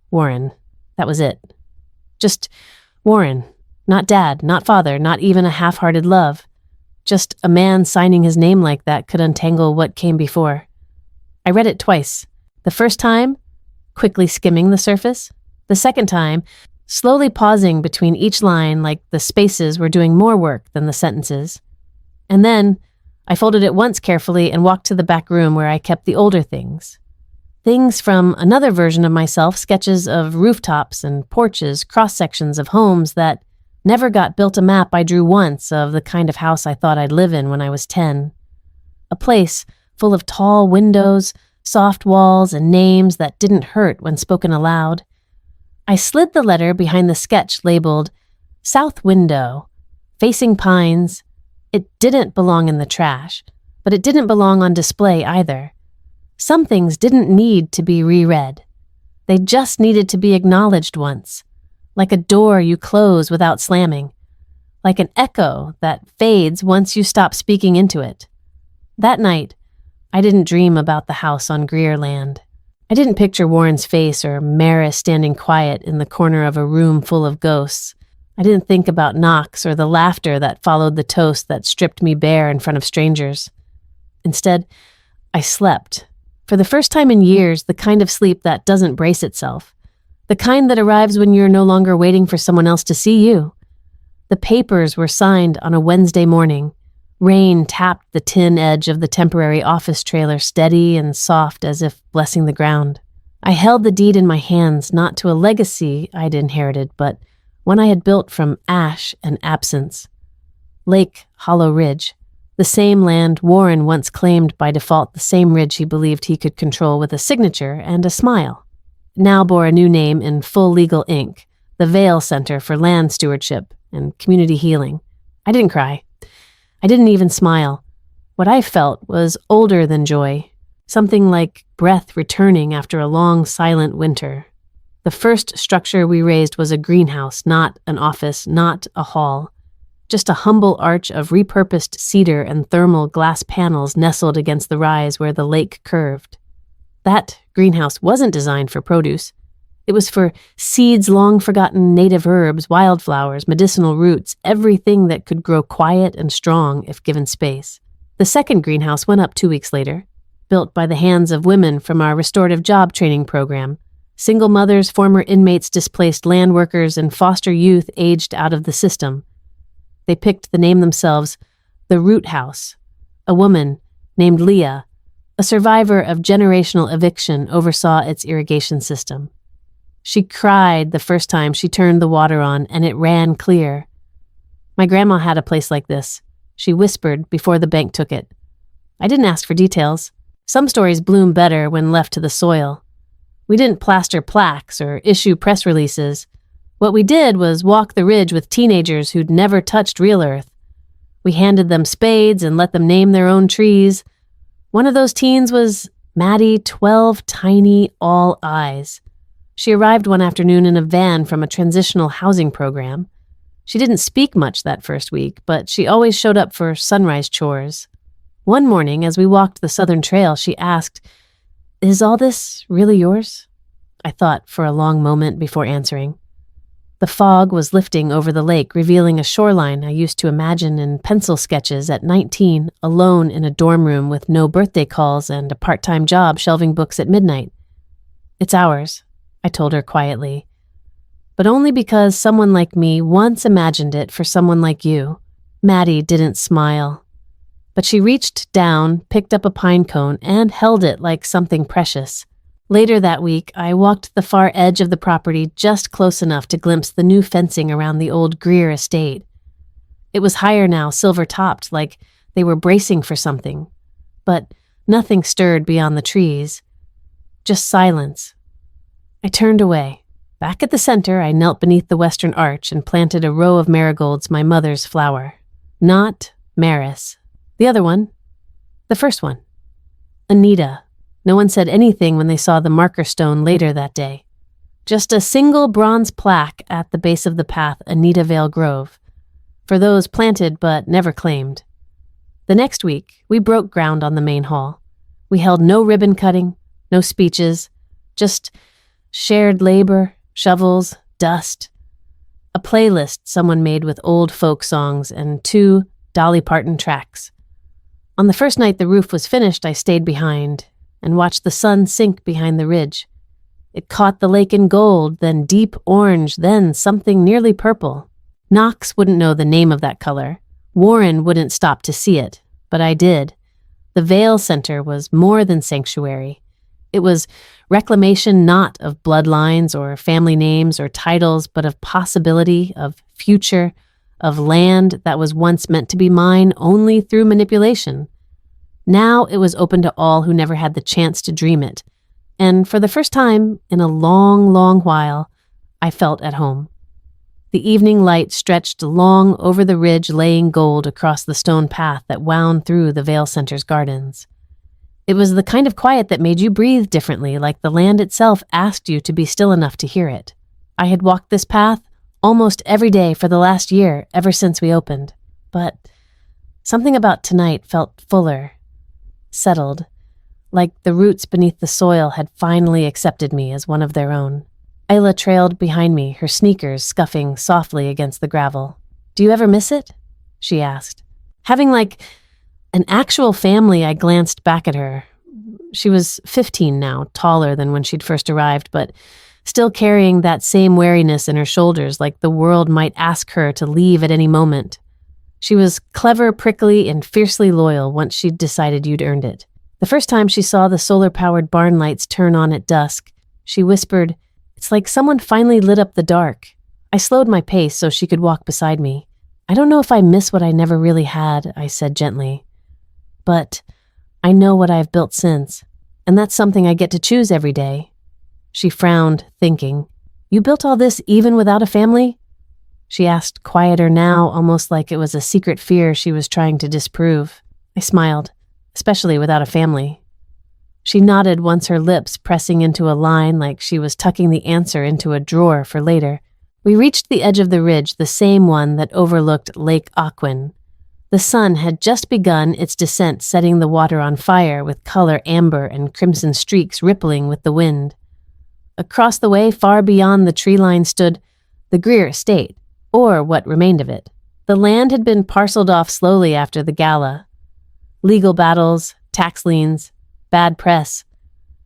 Warren, that was it. Just Warren, not dad, not father, not even a half-hearted love. Just a man signing his name like that could untangle what came before. I read it twice. The first time, quickly skimming the surface. The second time, slowly pausing between each line like the spaces were doing more work than the sentences. And then, I folded it once carefully and walked to the back room where I kept the older things. Things from another version of myself, sketches of rooftops and porches, cross-sections of homes that never got built. A map I drew once of the kind of house I thought I'd live in when I was 10. A place full of tall windows, soft walls, and names that didn't hurt when spoken aloud. I slid the letter behind the sketch labeled South Window, Facing Pines. It didn't belong in the trash, but it didn't belong on display either. Some things didn't need to be reread. They just needed to be acknowledged once, like a door you close without slamming, like an echo that fades once you stop speaking into it. That night, I didn't dream about the house on Greer land. I didn't picture Warren's face or Maris standing quiet in the corner of a room full of ghosts. I didn't think about Knox or the laughter that followed the toast that stripped me bare in front of strangers. Instead, I slept. For the first time in years, the kind of sleep that doesn't brace itself. The kind that arrives when you're no longer waiting for someone else to see you. The papers were signed on a Wednesday morning. Rain tapped the tin edge of the temporary office trailer, steady and soft as if blessing the ground. I held the deed in my hands, not to a legacy I'd inherited, but one I had built from ash and absence. Lake Hollow Ridge. The same land Warren once claimed by default, the same ridge he believed he could control with a signature and a smile. It now bore a new name in full legal ink, the Vale Center for Land Stewardship and Community Healing. I didn't cry. I didn't even smile. What I felt was older than joy, something like breath returning after a long, silent winter. The first structure we raised was a greenhouse, not an office, not a hall. Just a humble arch of repurposed cedar and thermal glass panels nestled against the rise where the lake curved. That greenhouse wasn't designed for produce. It was for seeds, long-forgotten native herbs, wildflowers, medicinal roots, everything that could grow quiet and strong if given space. The second greenhouse went up 2 weeks later, built by the hands of women from our restorative job training program, single mothers, former inmates, displaced land workers, and foster youth aged out of the system. They picked the name themselves, The Root House. A woman named Leah, a survivor of generational eviction, oversaw its irrigation system. She cried the first time she turned the water on, and it ran clear. My grandma had a place like this, she whispered before the bank took it. I didn't ask for details. Some stories bloom better when left to the soil. We didn't plaster plaques or issue press releases. What we did was walk the ridge with teenagers who'd never touched real earth. We handed them spades and let them name their own trees. One of those teens was Maddie, 12 tiny all eyes. She arrived one afternoon in a van from a transitional housing program. She didn't speak much that first week, but she always showed up for sunrise chores. One morning, as we walked the southern trail, she asked, "Is all this really yours?" I thought for a long moment before answering. The fog was lifting over the lake, revealing a shoreline I used to imagine in pencil sketches at 19, alone in a dorm room with no birthday calls and a part-time job shelving books at midnight. "It's ours," I told her quietly, "but only because someone like me once imagined it for someone like you." Maddie didn't smile, but she reached down, picked up a pine cone, and held it like something precious. Later that week, I walked the far edge of the property just close enough to glimpse the new fencing around the old Greer estate. It was higher now, silver-topped, like they were bracing for something. But nothing stirred beyond the trees. Just silence. I turned away. Back at the center, I knelt beneath the western arch and planted a row of marigolds, my mother's flower. Not Maris. The other one. The first one. Anita. No one said anything when they saw the marker stone later that day. Just a single bronze plaque at the base of the path, Anita Vale Grove, for those planted but never claimed. The next week, we broke ground on the main hall. We held no ribbon cutting, no speeches, just shared labor, shovels, dust, a playlist someone made with old folk songs, and 2 Dolly Parton tracks. On the first night the roof was finished, I stayed behind and watched the sun sink behind the ridge. It caught the lake in gold, then deep orange, then something nearly purple. Knox wouldn't know the name of that color. Warren wouldn't stop to see it, but I did. The Vale Center was more than sanctuary. It was reclamation not of bloodlines or family names or titles, but of possibility, of future, of land that was once meant to be mine only through manipulation. Now it was open to all who never had the chance to dream it, and for the first time in a long, long while, I felt at home. The evening light stretched long over the ridge, laying gold across the stone path that wound through the Vale Center's gardens. It was the kind of quiet that made you breathe differently, like the land itself asked you to be still enough to hear it. I had walked this path almost every day for the last year, ever since we opened, but something about tonight felt fuller, settled, like the roots beneath the soil had finally accepted me as one of their own. Ayla trailed behind me, her sneakers scuffing softly against the gravel. "Do you ever miss it?" she asked. Having like an actual family, I glanced back at her. She was 15 now, taller than when she'd first arrived, but still carrying that same wariness in her shoulders, like the world might ask her to leave at any moment. She was clever, prickly, and fiercely loyal once she'd decided you'd earned it. The first time she saw the solar-powered barn lights turn on at dusk, she whispered, "It's like someone finally lit up the dark." I slowed my pace so she could walk beside me. "I don't know if I miss what I never really had," I said gently. "But I know what I've built since, and that's something I get to choose every day." She frowned, thinking, "You built all this even without a family?" She asked, quieter now, almost like it was a secret fear she was trying to disprove. I smiled, especially without a family. She nodded once, her lips pressing into a line like she was tucking the answer into a drawer for later. We reached the edge of the ridge, the same one that overlooked Lake Aquin. The sun had just begun its descent, setting the water on fire with color amber and crimson streaks rippling with the wind. Across the way, far beyond the tree line, stood the Greer estate, or what remained of it. The land had been parceled off slowly after the gala. Legal battles, tax liens, bad press.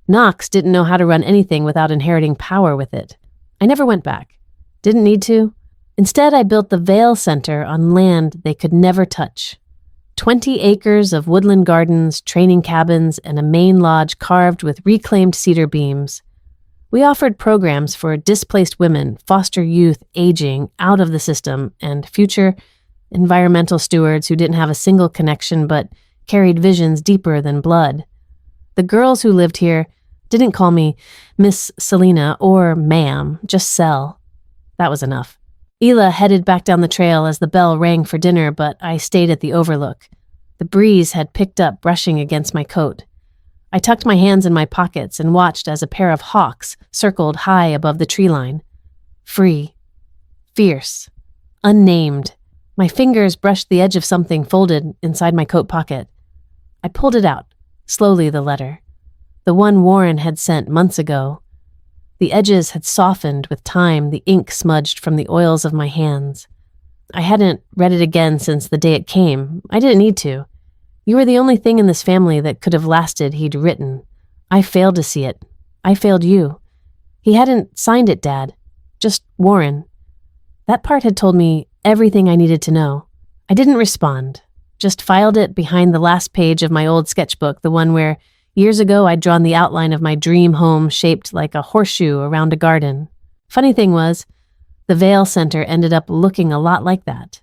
Knox didn't know how to run anything without inheriting power with it. I never went back. Didn't need to. Instead, I built the Vale Center on land they could never touch. 20 acres of woodland gardens, training cabins, and a main lodge carved with reclaimed cedar beams. We offered programs for displaced women, foster youth aging out of the system, and future environmental stewards who didn't have a single connection but carried visions deeper than blood. The girls who lived here didn't call me Miss Selena or Ma'am, just Sel. That was enough. Ela headed back down the trail as the bell rang for dinner, but I stayed at the overlook. The breeze had picked up, brushing against my coat. I tucked my hands in my pockets and watched as a pair of hawks circled high above the tree line. Free. Fierce. Unnamed. My fingers brushed the edge of something folded inside my coat pocket. I pulled it out, slowly the letter. The one Warren had sent months ago. The edges had softened with time, the ink smudged from the oils of my hands. I hadn't read it again since the day it came. I didn't need to. You were the only thing in this family that could have lasted he'd written. I failed to see it. I failed you. He hadn't signed it, Dad. Just Warren. That part had told me everything I needed to know. I didn't respond, just filed it behind the last page of my old sketchbook, the one where years ago I'd drawn the outline of my dream home shaped like a horseshoe around a garden. Funny thing was, the Vale Center ended up looking a lot like that.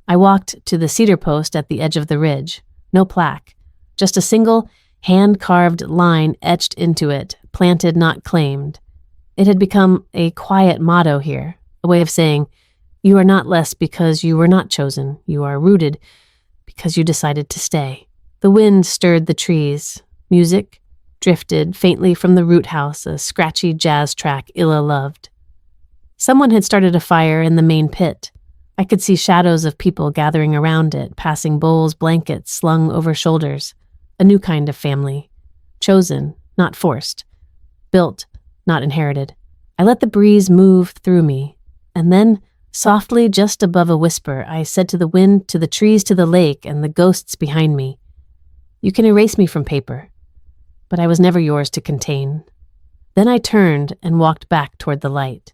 I walked to the cedar post at the edge of the ridge. No plaque, just a single hand-carved line etched into it, planted not claimed. It had become a quiet motto here, a way of saying, you are not less because you were not chosen. You are rooted because you decided to stay. The wind stirred the trees. Music drifted faintly from the root house, a scratchy jazz track Illa loved. Someone had started a fire in the main pit. I could see shadows of people gathering around it, passing bowls, blankets slung over shoulders. A new kind of family. Chosen, not forced. Built, not inherited. I let the breeze move through me, and then, softly just above a whisper, I said to the wind, to the trees, to the lake, and the ghosts behind me, you can erase me from paper, but I was never yours to contain. Then I turned and walked back toward the light.